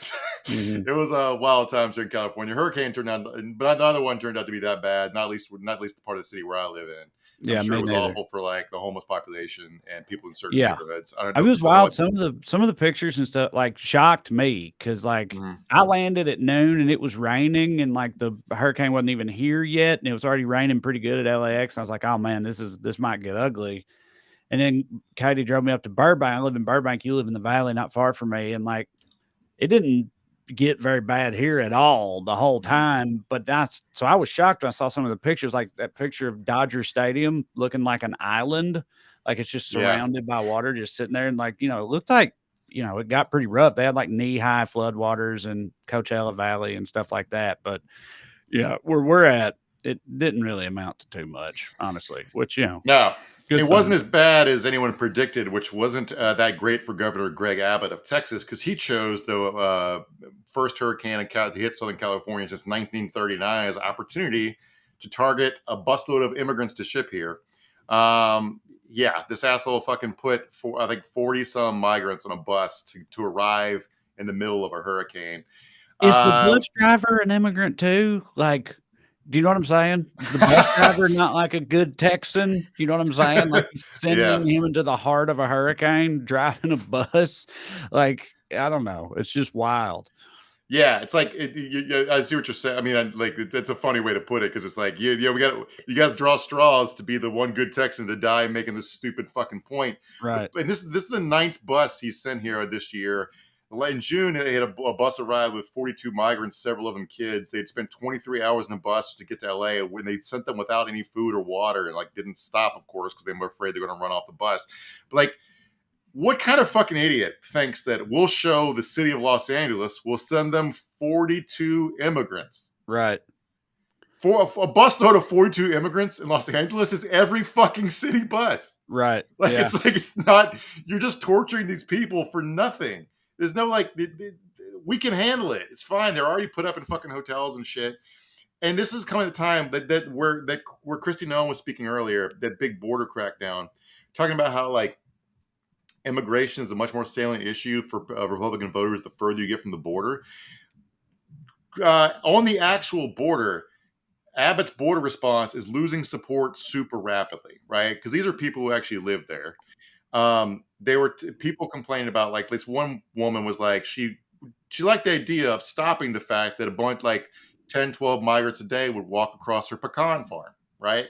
Speaker 1: Mhm.
Speaker 2: It was a wild times here in California. Hurricane turned out, but neither one turned out to be that bad. Not least the part of the city where I live in.
Speaker 1: Yeah,
Speaker 2: I'm sure
Speaker 1: me
Speaker 2: it was
Speaker 1: neither.
Speaker 2: awful for like the homeless population and people in certain
Speaker 1: Yeah.
Speaker 2: neighborhoods. I don't
Speaker 1: I
Speaker 2: know.
Speaker 1: mean, it was
Speaker 2: if you know
Speaker 1: wild.
Speaker 2: what-
Speaker 1: Some of the pictures and stuff like shocked me because like
Speaker 2: Mhm.
Speaker 1: I landed at noon and it was raining and like the hurricane wasn't even here yet and it was already raining pretty good at LAX. And I was like, oh man, this might get ugly. And then Katie drove me up to Burbank. I live in Burbank. You live in the valley, not far from me. And like, it didn't get very bad here at all the whole time. But so I was shocked when I saw some of the pictures, like that picture of Dodger Stadium looking like an island, like it's just surrounded by water, just sitting there. And like, you know, it looked like, you know, it got pretty rough. They had like knee-high floodwaters in Coachella Valley and stuff like that. But yeah, where we're at, it didn't really amount to too much, honestly, which, you know.
Speaker 2: No,
Speaker 1: Good
Speaker 2: it
Speaker 1: thing.
Speaker 2: wasn't as bad as anyone predicted, which wasn't that great for Governor Greg Abbott of Texas because he chose the first hurricane to hit Southern California since 1939 as an opportunity to target a busload of immigrants to ship here. Yeah, this asshole fucking put, I think, 40-some migrants on a bus to arrive in the middle of a hurricane.
Speaker 1: Is the bus driver an immigrant too? Like, do you know what I'm saying? Is the bus driver not like a good Texan? You know what I'm saying? Like he's sending him into the heart of a hurricane, driving a bus. Like, I don't know. It's just wild.
Speaker 2: Yeah, it's like I see what you're saying. I mean, it's a funny way to put it because it's like, you guys draw straws to be the one good Texan to die making this stupid fucking point.
Speaker 1: Right.
Speaker 2: And this is the 9th bus he's sent here this year. In June, they had a bus arrive with 42 migrants, several of them kids. They'd spent 23 hours in a bus to get to LA when they sent them without any food or water and like didn't stop, of course, because they were afraid they're going to run off the bus. But like, what kind of fucking idiot thinks that we'll show the city of Los Angeles, we'll send them 42 immigrants?
Speaker 1: Right.
Speaker 2: For a bus load of 42 immigrants in Los Angeles is every fucking city bus.
Speaker 1: Right.
Speaker 2: Like,
Speaker 1: yeah.
Speaker 2: it's not, you're just torturing these people for nothing. There's no like, we can handle it. It's fine. They're already put up in fucking hotels and shit. And this is coming at the time where Kristi Noem was speaking earlier, that big border crackdown, talking about how like immigration is a much more salient issue for Republican voters the further you get from the border. On the actual border, Abbott's border response is losing support super rapidly, right? Because these are people who actually live there. They were people complaining about like this one woman was like she liked the idea of stopping the fact that a bunch like 10, 12 migrants a day would walk across her pecan farm, right?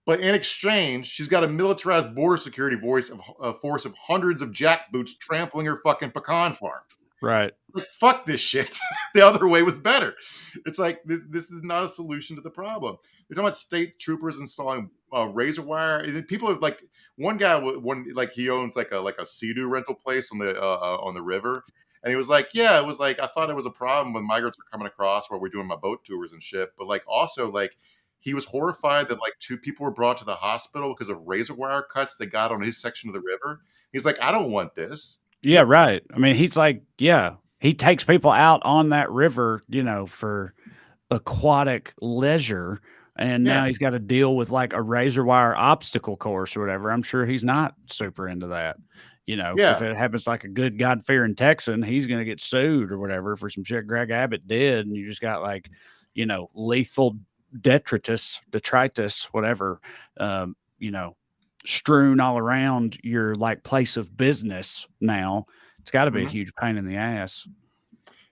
Speaker 2: But in exchange, she's got a militarized border security force of hundreds of jackboots trampling her fucking pecan farm.
Speaker 1: Right.
Speaker 2: Like, fuck this shit. The other way was better. It's like, this is not a solution to the problem. They're talking about state troopers installing razor wire. And people are like, one guy, he owns like a Sea-Doo rental place on the river. And he was like, yeah, it was like, I thought it was a problem when migrants were coming across while we're doing my boat tours and shit. But like, also like, he was horrified that like 2 people were brought to the hospital because of razor wire cuts they got on his section of the river. He's like, I don't want this.
Speaker 1: Yeah, right. I mean, he's like, yeah, he takes people out on that river, you know, for aquatic leisure. And now he's got to deal with like a razor wire obstacle course or whatever. I'm sure he's not super into that. You know, if it happens like a good God-fearing Texan, he's going to get sued or whatever for some shit Greg Abbott did. And you just got like, you know, lethal detritus, whatever, you know, strewn all around your like place of business now. It's got to be a huge pain in the ass.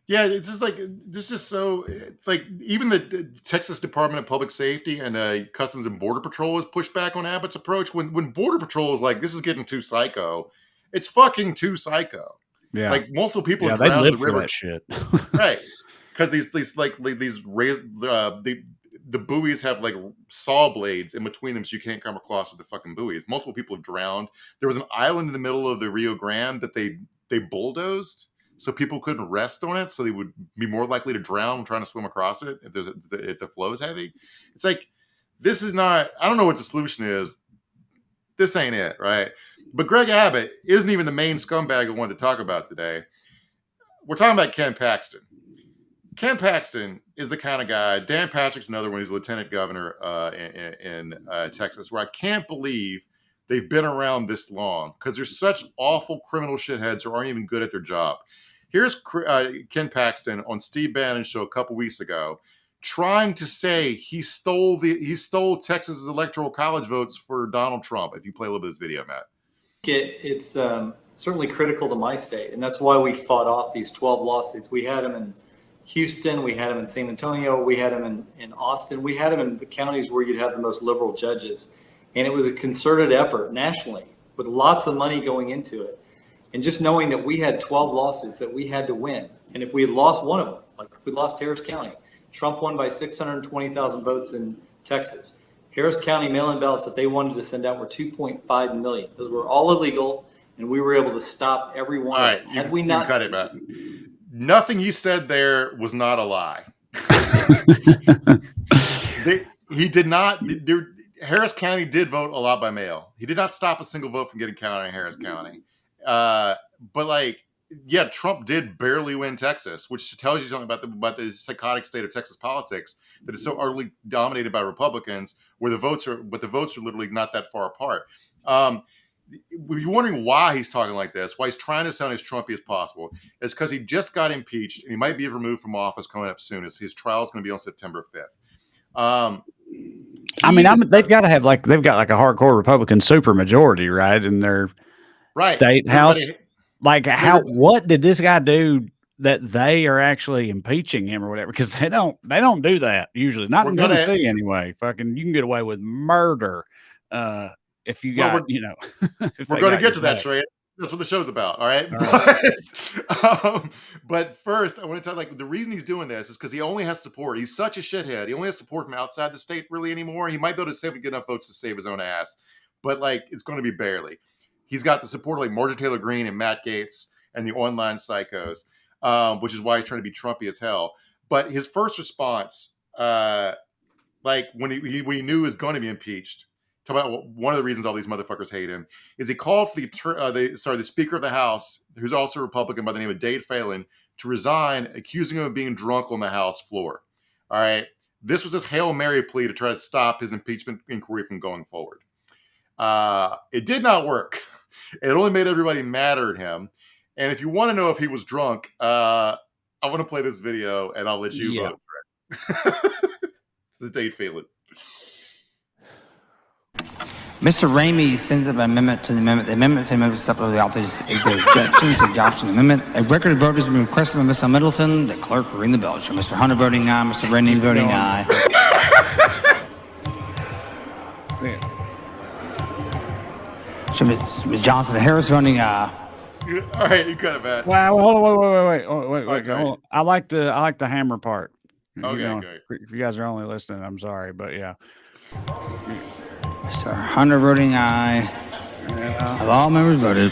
Speaker 2: Yeah, it's just like, this is just so like, even the Texas Department of Public Safety and Customs and Border Patrol has pushed back on Abbott's approach. When Border Patrol is like, this is getting too psycho, it's fucking too psycho.
Speaker 1: Yeah,
Speaker 2: like multiple people
Speaker 1: they
Speaker 2: drowned
Speaker 1: live
Speaker 2: in the river.
Speaker 1: That shit.
Speaker 2: Right, because these the buoys have like saw blades in between them so you can't come across the fucking buoys. Multiple people have drowned. There was an island in the middle of the Rio Grande that they bulldozed so people couldn't rest on it, so they would be more likely to drown trying to swim across it if the flow is heavy. It's like, this is not, I don't know what the solution is. This ain't it, right? But Greg Abbott isn't even the main scumbag we wanted to talk about today. We're talking about Ken Paxton. Ken Paxton is the kind of guy. Dan Patrick's another one. He's a lieutenant governor in Texas, where I can't believe they've been around this long because they're such awful criminal shitheads who aren't even good at their job. Here's Ken Paxton on Steve Bannon's show a couple weeks ago, trying to say he stole Texas's electoral college votes for Donald Trump. If you play a little bit of this video, Matt.
Speaker 6: It's certainly critical to my state, and that's why we fought off these 12 lawsuits. We had them in Houston, we had them in San Antonio, we had them in Austin, we had them in the counties where you'd have the most liberal judges. And it was a concerted effort nationally with lots of money going into it. And just knowing that we had 12 lawsuits that we had to win. And if we had lost one of them, like if we lost Harris County, Trump won by 620,000 votes in Texas. Harris County mail-in ballots that they wanted to send out were 2.5 million. Those were all illegal, and we were able to stop every one.
Speaker 2: All right,
Speaker 6: had we not
Speaker 2: cut it, Matt. Nothing you said there was not a lie. He did not. Harris County did vote a lot by mail. He did not stop a single vote from getting counted in Harris County. But like, yeah, Trump did barely win Texas, which tells you something about the psychotic state of Texas politics that is so utterly dominated by Republicans, where the votes are literally not that far apart. If you're wondering why he's talking like this, why he's trying to sound as Trumpy as possible, it's because he just got impeached and he might be removed from office coming up soon. His trial is going to be on September 5th.
Speaker 1: They've got a hardcore Republican supermajority, right, in their state house. Like, what did this guy do that they are actually impeaching him or whatever? Because they don't do that usually. Not in Tennessee anyway. Fucking, you can get away with murder if you got,
Speaker 2: we're going to get to that, Trey. That's what the show's about. All right. But first, I want to tell you, like, the reason he's doing this is because he only has support. He's such a shithead. He only has support from outside the state really anymore. He might be able to get enough votes to save his own ass, but like, it's going to be barely. He's got the support of like Marjorie Taylor Greene and Matt Gaetz and the online psychos, which is why he's trying to be Trumpy as hell. But his first response, like when he knew he was going to be impeached, talk about one of the reasons all these motherfuckers hate him, is he called for the Speaker of the House, who's also a Republican by the name of Dade Phelan, to resign, accusing him of being drunk on the House floor. All right. This was his Hail Mary plea to try to stop his impeachment inquiry from going forward. It did not work. It only made everybody madder at him. And if you want to know if he was drunk, I want to play this video and I'll let you vote for it. This is Dade Phelan.
Speaker 7: Mr. Ramey sends up an amendment to the amendment. The amendment to the amendment is supplemental the authors the objection to the adoption of the amendment. A record of vote has been requested by Mr. Middleton. The clerk will ring the bell. Show Mr. Hunter voting aye, Mr. Ramey voting aye. Show Ms. Johnson Harris voting aye.
Speaker 2: All right, you got it, man.
Speaker 1: Wow, wait. Hold on. I like the hammer part.
Speaker 2: Okay, great.
Speaker 1: If you guys are only listening, I'm sorry, but yeah.
Speaker 7: Mr. Hunter voting aye. Yeah. Have all members voted?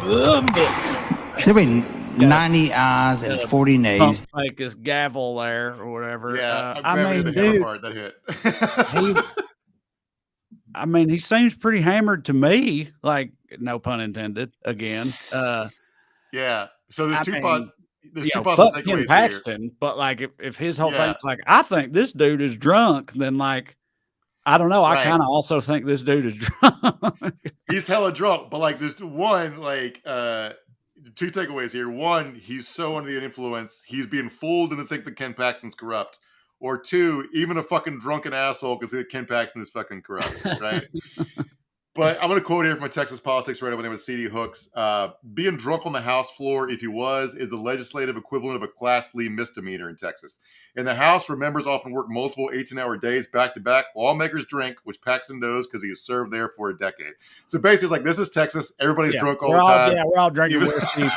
Speaker 7: There'll be 90 ayes and 40 nays.
Speaker 1: Like his gavel there or whatever.
Speaker 2: Yeah,
Speaker 1: that hit. He seems pretty hammered to me. Like, no pun intended. Again.
Speaker 2: Yeah. So there's two possible takeaways
Speaker 1: Paxton, here. But like, if his whole thing's like, I think this dude is drunk, then like, I don't know. I kind of also think this dude is drunk.
Speaker 2: He's hella drunk, but like, there's one, like, two takeaways here. One, he's so under the influence, he's being fooled into think that Ken Paxton's corrupt. Or two, even a fucking drunken asshole can think that Ken Paxton is fucking corrupt, right? But I'm going to quote here from a Texas politics writer by the name of C.D. Hooks. Being drunk on the House floor, if he was, is the legislative equivalent of a Class Lee misdemeanor in Texas. In the House, where members often work multiple 18-hour days back to back, lawmakers drink, which Paxton knows because he has served there for a decade. So basically, it's like, this is Texas. Everybody's drunk all the time.
Speaker 1: Yeah, we're all drinking whiskey.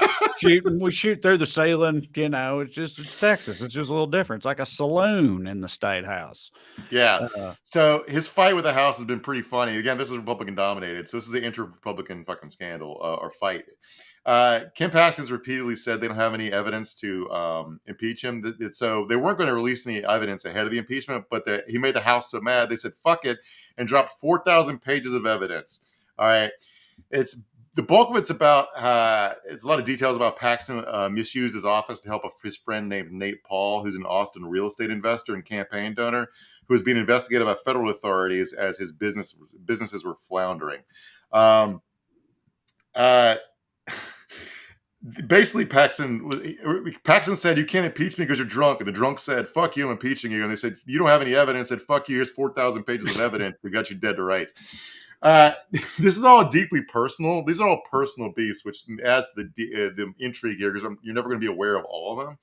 Speaker 1: We shoot through the ceiling. It's Texas. It's just a little different. It's like a saloon in the state house.
Speaker 2: Yeah. So his fight with the House has been pretty funny. Again, this is Republican dominated. So this is an inter-Republican fucking scandal or fight. Ken Paxton's repeatedly said they don't have any evidence to impeach him. So they weren't going to release any evidence ahead of the impeachment, but he made the House so mad, they said, fuck it, and dropped 4,000 pages of evidence. All right. The bulk of it's about, it's a lot of details about Paxton misused his office to help his friend named Nate Paul, who's an Austin real estate investor and campaign donor, who was being investigated by federal authorities as his businesses were floundering. Basically, Paxton said, you can't impeach me because you're drunk. And the drunk said, fuck you, I'm impeaching you. And they said, you don't have any evidence. Said, fuck you, here's 4,000 pages of evidence. We got you dead to rights. This is all deeply personal. These are all personal beefs, which adds to the intrigue here, because you're never going to be aware of all of them.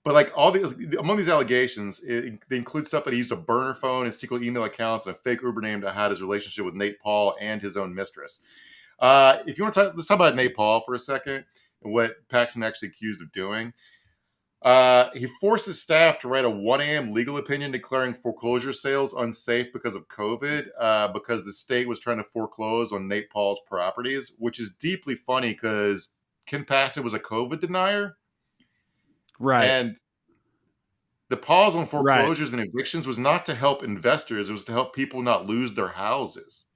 Speaker 2: But like among these allegations, they include stuff that he used a burner phone and secret email accounts and a fake Uber name to hide his relationship with Nate Paul and his own mistress. If you want to let's talk about Nate Paul for a second and what Paxton actually accused of doing. He forced his staff to write a 1 a.m. legal opinion declaring foreclosure sales unsafe because of COVID, because the state was trying to foreclose on Nate Paul's properties, which is deeply funny because Ken Paxton was a COVID denier.
Speaker 1: Right.
Speaker 2: And the pause on foreclosures and evictions was not to help investors. It was to help people not lose their houses.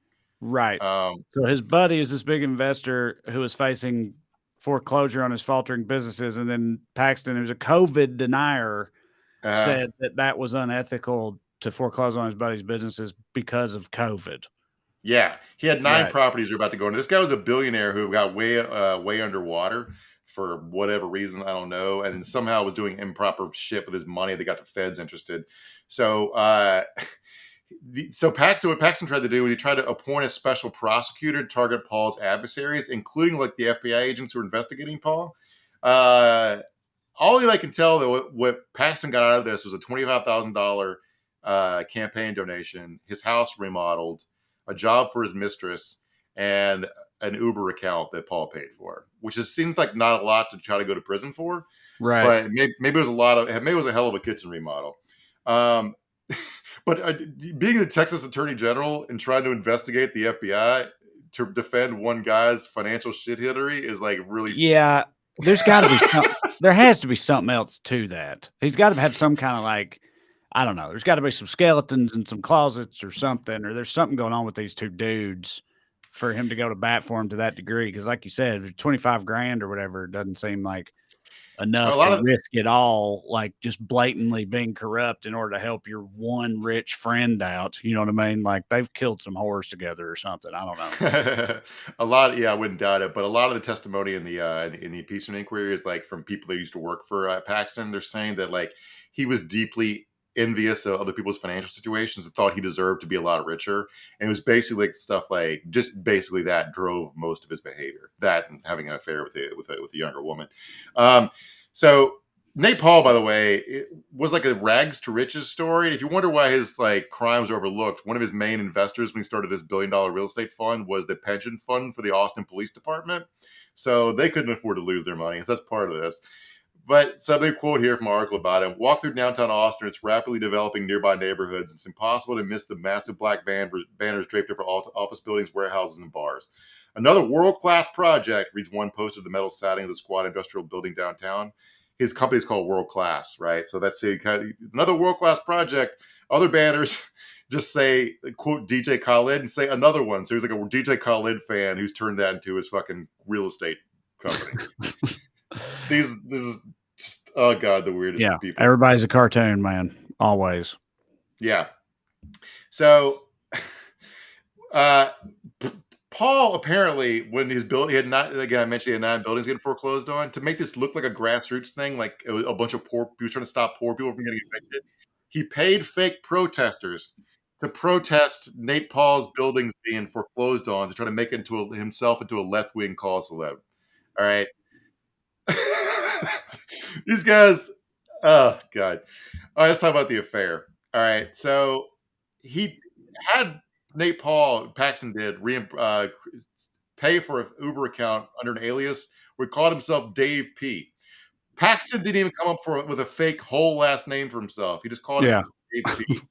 Speaker 1: Right. So his buddy is this big investor who is facing foreclosure on his faltering businesses. And then Paxton, who's a COVID denier, said that was unethical to foreclose on his buddy's businesses because of COVID.
Speaker 2: Yeah. He had 9 properties you're about to go into. This guy was a billionaire who got way underwater for whatever reason, I don't know, and somehow was doing improper shit with his money that got the feds interested. So, what Paxton tried to do was he tried to appoint a special prosecutor to target Paul's adversaries, including like the FBI agents who were investigating Paul. All I can tell, though, what Paxton got out of this was a $25,000 campaign donation, his house remodeled, a job for his mistress, and an Uber account that Paul paid for, which just seems like not a lot to try to go to prison for.
Speaker 1: Right.
Speaker 2: But maybe it was maybe it was a hell of a kitchen remodel. But being the Texas Attorney General and trying to investigate the FBI to defend one guy's financial shithittery is like really.
Speaker 1: Yeah. There's got to be there has to be something else to that. He's got to have some kind of like, I don't know. There's got to be some skeletons in some closets or something, or there's something going on with these two dudes for him to go to bat for him to that degree. Cause like you said, 25 grand or whatever, it doesn't seem like enough to risk it all, like just blatantly being corrupt in order to help your one rich friend out. You know what I mean? Like they've killed some whores together or something. I don't know.
Speaker 2: I wouldn't doubt it. But a lot of the testimony in the impeachment inquiry is like from people that used to work for Paxton. They're saying that like he was deeply envious of other people's financial situations and thought he deserved to be a lot richer. And it was basically like stuff like just basically that drove most of his behavior, that and having an affair with a younger woman. So Nate Paul, by the way, it was like a rags to riches story. And if you wonder why his like crimes are overlooked, one of his main investors when he started his $1 billion real estate fund was the pension fund for the Austin Police Department. So they couldn't afford to lose their money. So that's part of this. But so they quote here from an article about him. Walk through downtown Austin. It's rapidly developing nearby neighborhoods. It's impossible to miss the massive black banners draped over office buildings, warehouses, and bars. Another world-class project, reads one post of the metal siding of the Squad Industrial Building downtown. His company is called World Class, right? So that's another world-class project. Other banners just say, quote, DJ Khaled and say another one. So he's like a DJ Khaled fan who's turned that into his fucking real estate company. This is just, oh God, the weirdest people.
Speaker 1: Everybody's a cartoon, man. Always.
Speaker 2: Yeah. So Paul apparently, when his building, he had not, again, I mentioned he had 9 buildings getting foreclosed on, to make this look like a grassroots thing, like a bunch of poor people trying to stop poor people from getting evicted. He paid fake protesters to protest Nate Paul's buildings being foreclosed on, to try to make himself into a left-wing cause celeb. All right. These guys, oh God. All right, let's talk about the affair. All right. So he had Nate Paul, Paxton did, pay for an Uber account under an alias where he called himself Dave P. Paxton didn't even come up with a fake whole last name for himself. He just called
Speaker 1: Yeah.
Speaker 2: himself Dave P.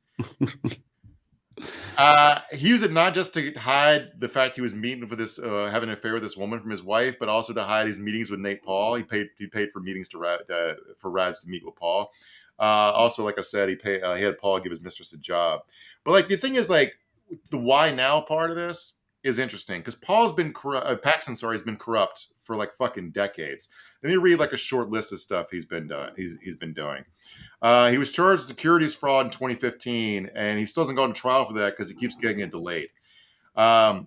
Speaker 2: He used it not just to hide the fact he was meeting with this, having an affair with this woman from his wife, but also to hide his meetings with Nate Paul. He paid for meetings for rides to meet with Paul. Also, like I said, he had Paul give his mistress a job. But like the thing is, like the why now part of this is interesting because Paxton, has been corrupt for like fucking decades. Let me read like a short list of stuff he's been doing. He's been doing. He was charged with securities fraud in 2015, and he still hasn't gone to trial for that because he keeps getting it delayed. Among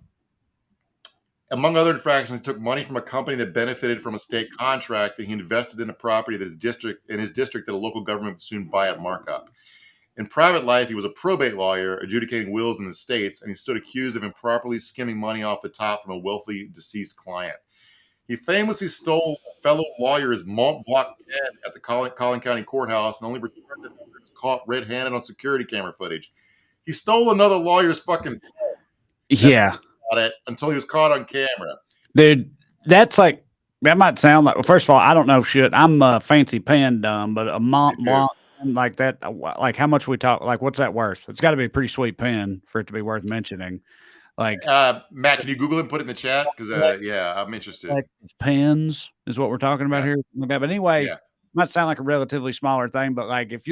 Speaker 2: other infractions, he took money from a company that benefited from a state contract that he invested in a property that his district that a local government would soon buy at markup. In private life, he was a probate lawyer adjudicating wills in the states, and he stood accused of improperly skimming money off the top from a wealthy deceased client. He famously stole a fellow lawyer's Mont Blanc pen at the Collin County Courthouse and only returned it when he was caught red-handed on security camera footage. He stole another lawyer's fucking pen.
Speaker 1: Yeah.
Speaker 2: Until he was caught on camera.
Speaker 1: Dude, that's like, that might sound like, well, first of all, I don't know shit. I'm a fancy pen dumb, but a Mont Blanc like that, like how much we talk, like what's that worth? It's got to be a pretty sweet pen for it to be worth mentioning. Like,
Speaker 2: Matt, can you Google it and put it in the chat? Because yeah, I'm interested.
Speaker 1: Like pens is what we're talking about here. But anyway, it might sound like a relatively smaller thing, but like if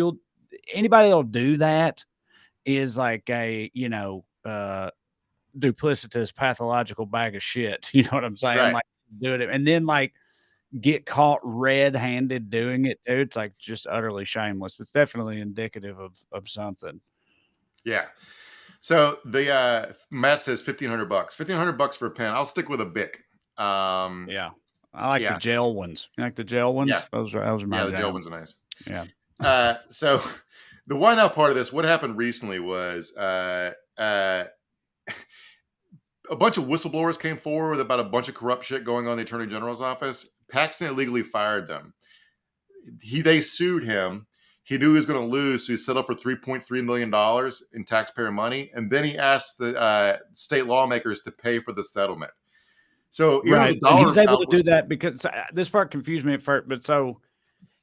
Speaker 1: anybody that'll do that is like a, duplicitous pathological bag of shit. You know what I'm saying?
Speaker 2: Right.
Speaker 1: Like doing it and then like get caught red-handed doing it too. It's like just utterly shameless. It's definitely indicative of something.
Speaker 2: Yeah. So the Matt says $1,500. $1,500 for a pen. I'll stick with a Bic.
Speaker 1: Yeah. I like the gel ones. You like the gel ones?
Speaker 2: Yeah.
Speaker 1: Those are my
Speaker 2: the gel ones are nice.
Speaker 1: Yeah.
Speaker 2: So the why now part of this, what happened recently was a bunch of whistleblowers came forward about a bunch of corrupt shit going on in the Attorney General's office. Paxton illegally fired them. They sued him. He knew he was going to lose, so he settled for $3.3 million in taxpayer money, and then he asked the state lawmakers to pay for the settlement. So
Speaker 1: right, he's able to do that because this part confused me at first, but so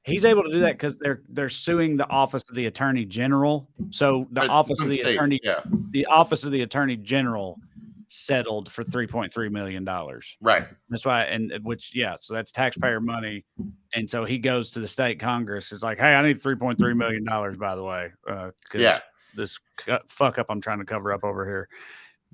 Speaker 1: he's able to do that because they're suing the office of the Attorney General. So the office of the office of the Attorney General settled for $3.3 million.
Speaker 2: Right.
Speaker 1: That's why, so that's taxpayer money. And so he goes to the state Congress. It's like, hey, I need $3.3 million, by the way. Because this fuck up I'm trying to cover up over here.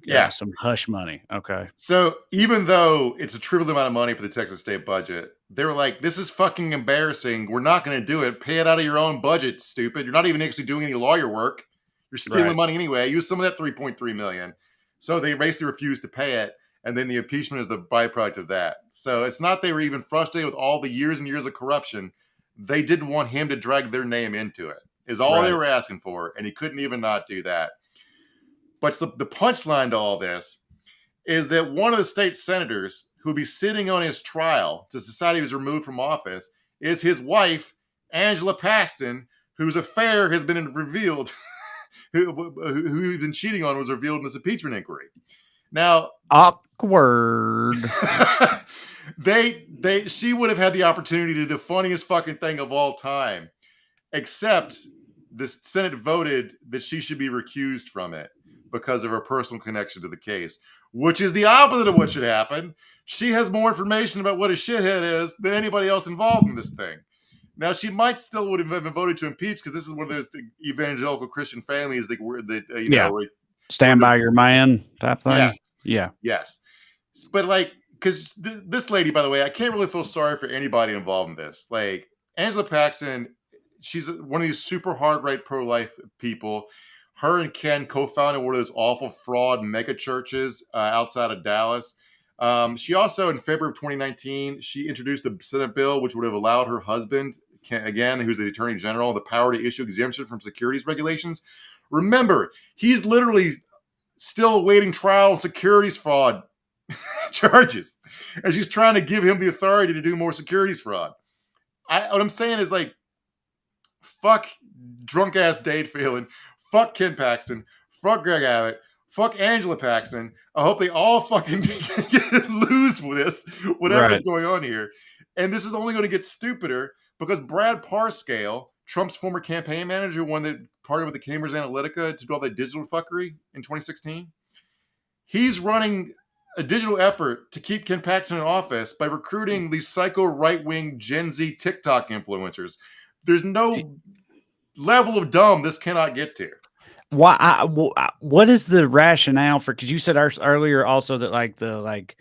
Speaker 1: Yeah, some hush money. Okay.
Speaker 2: So even though it's a trivial amount of money for the Texas state budget, they were like, this is fucking embarrassing. We're not going to do it. Pay it out of your own budget, stupid. You're not even actually doing any lawyer work. You're stealing money anyway. Use some of that $3.3 million. So they basically refused to pay it. And then the impeachment is the byproduct of that. So it's not they were even frustrated with all the years and years of corruption. They didn't want him to drag their name into it, is all they were asking for. And he couldn't even not do that. But the punchline to all this is that one of the state senators who will be sitting on his trial to decide he was removed from office is his wife, Angela Paxton, whose affair has been revealed, who he's been cheating on was revealed in this impeachment inquiry. Now,
Speaker 1: awkward.
Speaker 2: She would have had the opportunity to do the funniest fucking thing of all time, except the Senate voted that she should be recused from it because of her personal connection to the case, which is the opposite of what should happen. She has more information about what a shithead is than anybody else involved in this thing. Now, she might still would have been voted to impeach because this is one of those evangelical Christian families that
Speaker 1: stand by your man type thing.
Speaker 2: Yes. Yes. But like, because this lady, by the way, I can't really feel sorry for anybody involved in this. Like Angela Paxton, she's one of these super hard right pro-life people. Her and Ken co-founded one of those awful fraud mega churches outside of Dallas. She also, in February of 2019, she introduced a Senate bill which would have allowed her husband, again, who's the Attorney General, the power to issue exemption from securities regulations. Remember, he's literally still awaiting trial on securities fraud charges, and she's trying to give him the authority to do more securities fraud. What I'm saying is, like, fuck drunk ass Dade Phelan, fuck Ken Paxton, fuck Greg Abbott, fuck Angela Paxton. I hope they all fucking lose with this, whatever's going on here. And this is only going to get stupider because Brad Parscale, Trump's former campaign manager, one that partnered with the Cambridge Analytica to do all that digital fuckery in 2016, he's running a digital effort to keep Ken Paxton in office by recruiting these psycho right-wing Gen Z TikTok influencers. There's no level of dumb this cannot get to.
Speaker 1: What is the rationale for? Because you said earlier also that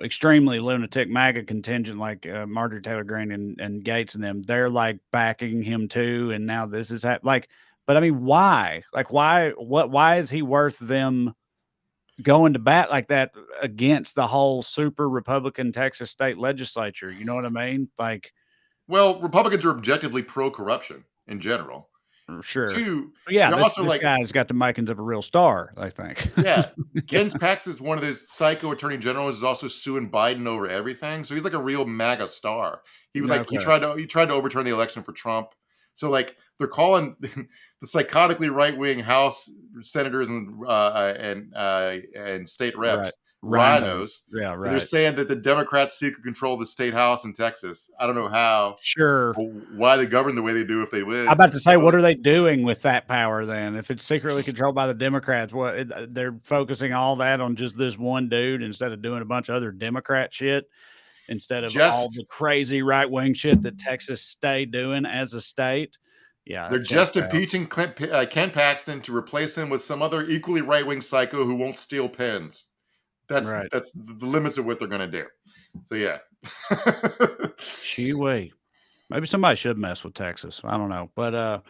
Speaker 1: extremely lunatic MAGA contingent like Marjorie Taylor Greene and Gates and them, they're like backing him too, and now this is but I mean, why? Like, why is he worth them going to bat like that against the whole super Republican Texas state legislature? You know what I mean? Like,
Speaker 2: well, Republicans are objectively pro-corruption in general.
Speaker 1: Sure.
Speaker 2: Two,
Speaker 1: yeah, this guy's got the makings of a real star, I think.
Speaker 2: Yeah. Ken Paxton is one of those psycho attorney generals who's also suing Biden over everything. So he's like a real MAGA star. He was he tried to overturn the election for Trump. So like they're calling the psychotically right-wing House senators and state reps rhinos.
Speaker 1: Yeah, right.
Speaker 2: They're saying that the Democrats seek to control the state house in Texas. I don't know how.
Speaker 1: Sure.
Speaker 2: Why they govern the way they do if they would.
Speaker 1: I'm about to say, what are they doing with that power then? If it's secretly controlled by the Democrats, they're focusing all that on just this one dude instead of doing a bunch of other Democrat shit, instead of all the crazy right-wing shit that Texas stay doing as a state. Yeah,
Speaker 2: they're just impeaching Ken Paxton to replace him with some other equally right-wing psycho who won't steal pens. That's the limits of what they're going to do. So yeah.
Speaker 1: Gee-wee. Maybe somebody should mess with Texas. I don't know. But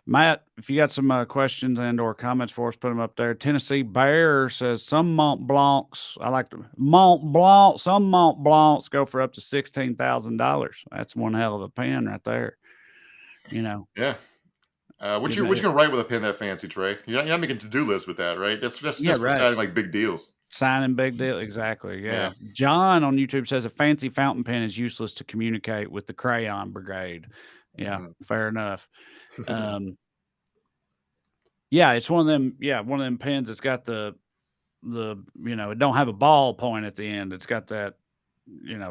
Speaker 1: Matt, if you got some questions and or comments for us, put them up there. Tennessee Bear says some Mont Blancs. I like the Mont Blanc. Some Mont Blancs go for up to $16,000. That's one hell of a pen right there. You know.
Speaker 2: Yeah. What you gonna write with a pen that fancy, Trey? You're not making to-do lists with that, right? That's just for signing like big deals.
Speaker 1: Signing big deal, exactly. Yeah. John on YouTube says a fancy fountain pen is useless to communicate with the crayon brigade. Yeah, fair enough. Yeah, it's one of them. Yeah, one of them pens that's got the it don't have a ball point at the end. It's got that,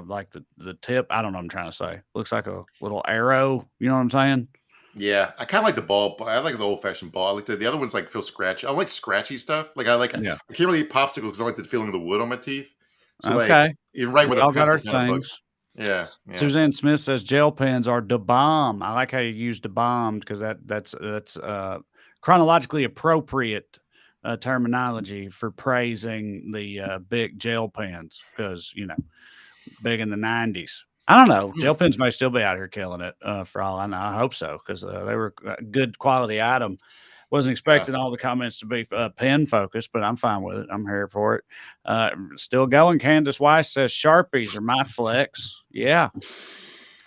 Speaker 1: like the tip. I don't know what I'm trying to say. Looks like a little arrow. You know what I'm saying?
Speaker 2: Yeah, I kind of like the ball. I like the old-fashioned ball. I like the other ones like feel scratchy. I like scratchy stuff. Like I can't really eat popsicles because I like the feeling of the wood on my teeth. So like even right with
Speaker 1: all got our things.
Speaker 2: Yeah.
Speaker 1: Suzanne Smith says gel pens are da bomb. I like how you use da bomb because that's chronologically appropriate terminology for praising the big gel pens because big in the 90s. I don't know. Gel pens may still be out here killing it for all I know. I hope so because they were a good quality item. Wasn't expecting all the comments to be pen focused, but I'm fine with it. I'm here for it. Still going. Candace Weiss says Sharpies are my flex. Yeah.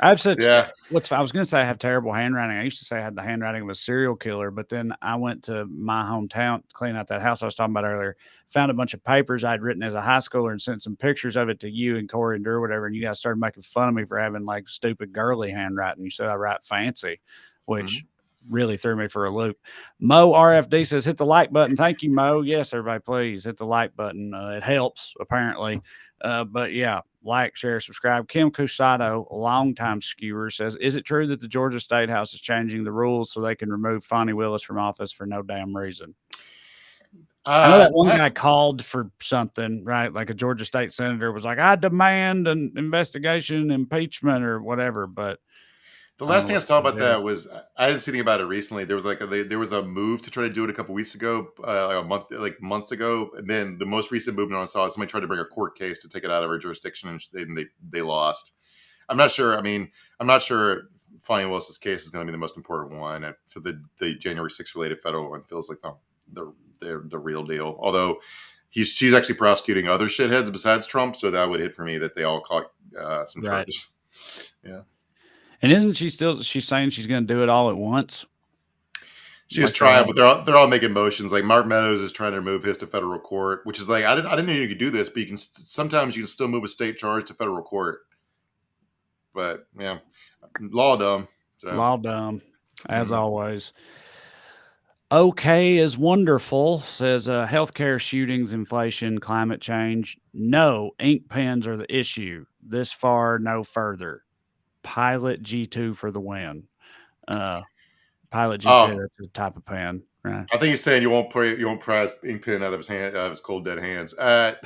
Speaker 1: I've said, I was going to say I have terrible handwriting. I used to say I had the handwriting of a serial killer, but then I went to my hometown to clean out that house I was talking about earlier, found a bunch of papers I'd written as a high schooler and sent some pictures of it to you and Corey and Drew or whatever. And you guys started making fun of me for having like stupid girly handwriting. You said I write fancy, which really threw me for a loop. Mo RFD says, hit the like button. Thank you, Mo. Yes, everybody, please hit the like button. It helps apparently. But yeah, like, share, subscribe. Kim Cusado, a longtime skewer, says, is it true that the Georgia State House is changing the rules so they can remove Fonnie Willis from office for no damn reason? I know that one guy called for something, right? Like a Georgia State senator was like, I demand an investigation, impeachment, or whatever. But
Speaker 2: the last thing I saw about that was I didn't see anything about it recently. There was there was a move to try to do it a couple weeks ago, months ago, and then the most recent movement I saw is somebody tried to bring a court case to take it out of her jurisdiction, and they lost. I'm not sure. I mean, I'm not sure Fonnie Willis's case is going to be the most important one. And for the January 6th related federal one feels like the real deal. Although she's actually prosecuting other shitheads besides Trump, so that would hit for me that they all caught some charges. Yeah.
Speaker 1: And isn't she still? She's saying she's going to do it all at once.
Speaker 2: She was trying, but they're all making motions. Like Mark Meadows is trying to remove his to federal court, which is like I didn't know you could do this, but you can sometimes you can still move a state charge to federal court. But yeah, law dumb. So.
Speaker 1: Law dumb, as always. Okay is wonderful, says healthcare shootings, inflation, climate change. No, ink pens are the issue. This far, no further. Pilot G2 for the win. Pilot G2, that's the type of pen, right?
Speaker 2: I think he's saying you won't prize ink pen out of his cold dead hands. I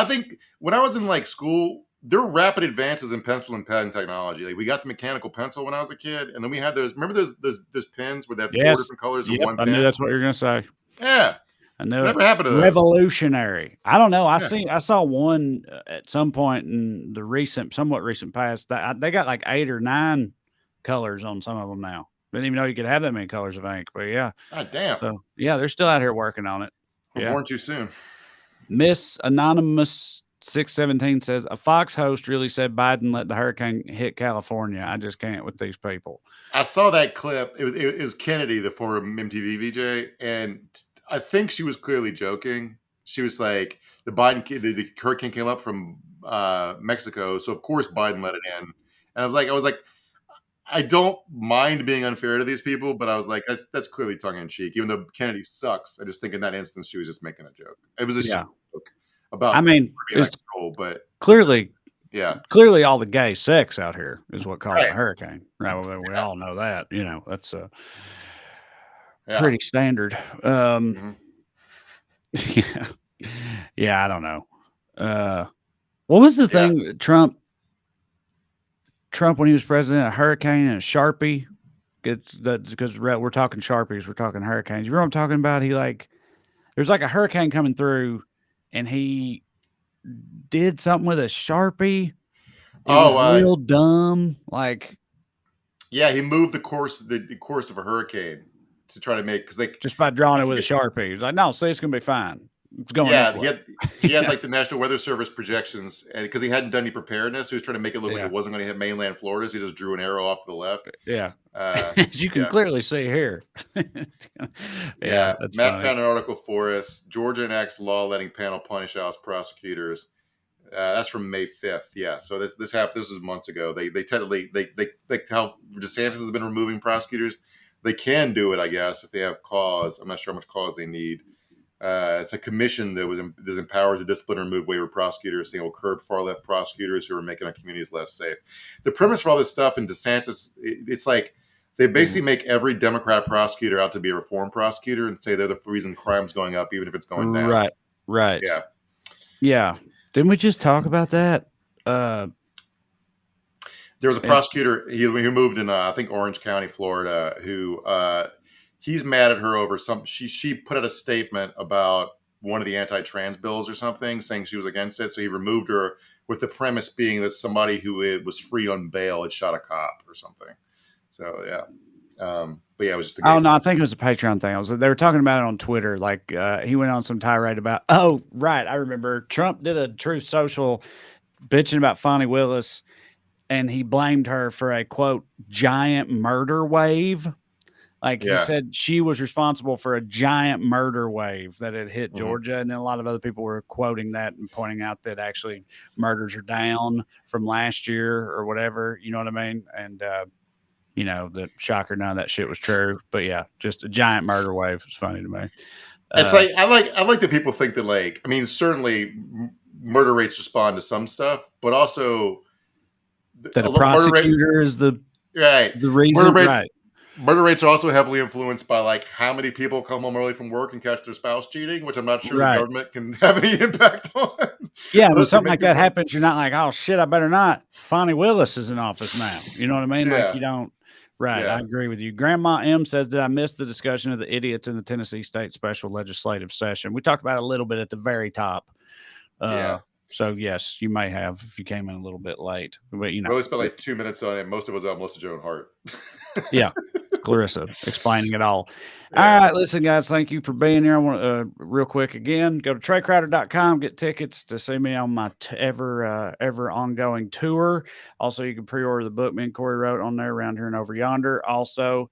Speaker 2: think when I was in like school, there were rapid advances in pencil and pen technology. Like we got the mechanical pencil when I was a kid, and then we had those. Remember those pens where they had 4 different colors in one pen?
Speaker 1: I knew that's what you were gonna say.
Speaker 2: Yeah,
Speaker 1: I knew
Speaker 2: Whatever happened to those?
Speaker 1: Revolutionary. I don't know. I saw one at some point in the somewhat recent past. That they got like 8 or 9 colors on some of them now. Didn't even know you could have that many colors of ink. But yeah,
Speaker 2: God damn.
Speaker 1: So yeah, they're still out here working on it.
Speaker 2: Born too soon.
Speaker 1: Miss Anonymous 617 says a Fox host really said Biden let the hurricane hit California. I just can't with these people.
Speaker 2: I saw that clip. It was Kennedy, the former MTV VJ, and I think she was clearly joking. She was like, the hurricane came up from Mexico, so of course Biden let it in. And I was like, I don't mind being unfair to these people, but I was like, that's clearly tongue in cheek. Even though Kennedy sucks, I just think in that instance she was just making a joke. It was a joke about.
Speaker 1: I mean, it's
Speaker 2: but
Speaker 1: clearly,
Speaker 2: yeah,
Speaker 1: clearly all the gay sex out here is what caused the hurricane. Right? Well, we all know that. You know, that's pretty standard. Yeah, I don't know. What was the thing Trump when he was president? A hurricane and a Sharpie. Because we're talking Sharpies, we're talking hurricanes. You remember what I'm talking about? There's like a hurricane coming through, and he did something with a Sharpie. It was real dumb. Like,
Speaker 2: yeah, he moved the course of a hurricane to try to make
Speaker 1: just by drawing it with a Sharpie. He was like, no, see, it's gonna be fine. It's going.
Speaker 2: Yeah, he had like the National Weather Service projections, and because he hadn't done any preparedness, he was trying to make it look like it wasn't going to hit mainland Florida. So he just drew an arrow off to the left.
Speaker 1: Yeah, as you can clearly see here.
Speaker 2: Matt found an article for us. Georgia enacts law letting panel punish House prosecutors. That's from May 5th. Yeah, so this happened. This was months ago. They technically like how DeSantis has been removing prosecutors. They can do it, I guess, if they have cause. I'm not sure how much cause they need. It's a commission that was empowered to discipline or remove wayward prosecutors, saying it will curb far left prosecutors who are making our communities less safe. The premise for all this stuff in DeSantis, it's like they basically make every Democrat prosecutor out to be a reform prosecutor and say they're the reason crime's going up, even if it's going down.
Speaker 1: Right.
Speaker 2: Yeah.
Speaker 1: Didn't we just talk about that?
Speaker 2: There was a prosecutor he moved in I think Orange County, Florida, who he's mad at her over she put out a statement about one of the anti-trans bills or something, saying she was against it. So he removed her with the premise being that somebody who was free on bail had shot a cop or something. So yeah. But yeah, it was just
Speaker 1: no, I think it was a Patreon thing. They were talking about it on Twitter. Like he went on some tirade about, I remember Trump did a Truth Social bitching about Fani Willis, and he blamed her for a quote giant murder wave. Like he said she was responsible for a giant murder wave that had hit Georgia. And then a lot of other people were quoting that and pointing out that actually murders are down from last year or whatever. You know what I mean? And, the shocker, none of that shit was true. But yeah, just a giant murder wave. It's funny to me.
Speaker 2: It's like, I like that people think that certainly murder rates respond to some stuff, but also
Speaker 1: that a prosecutor is the reason.
Speaker 2: Murder rates are also heavily influenced by how many people come home early from work and catch their spouse cheating, which I'm not sure the government can have any impact on.
Speaker 1: Yeah, when something like that happens, you're not like, oh shit, I better not. Fani Willis is in office now. You know what I mean?
Speaker 2: Yeah.
Speaker 1: Like you don't. Right, I agree with you. Grandma M says, did I miss the discussion of the idiots in the Tennessee State Special Legislative Session? We talked about it a little bit at the very top. So yes, you may have if you came in a little bit late. But
Speaker 2: we only spent 2 minutes on it. Most of us on Melissa Joan Hart.
Speaker 1: Yeah. Clarissa explaining it all. All right, listen, guys, thank you for being here. I want to real quick again go to TreyCrowder.com, get tickets to see me on my ever ongoing tour. Also, you can pre-order the book me and Corey wrote on there, Around Here and Over Yonder. Also,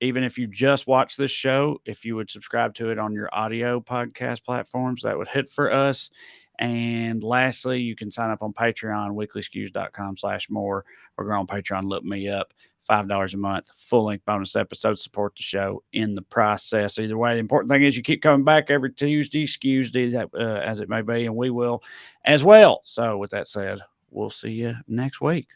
Speaker 1: even if you just watch this show, if you would subscribe to it on your audio podcast platforms, that would hit for us. And lastly, you can sign up on Patreon, weeklyskews.com/more, or go on Patreon, look me up. $5 a month, full-length bonus episodes, support the show in the process. Either way, the important thing is you keep coming back every Tuesday, Skews, as it may be, and we will as well. So with that said, we'll see you next week.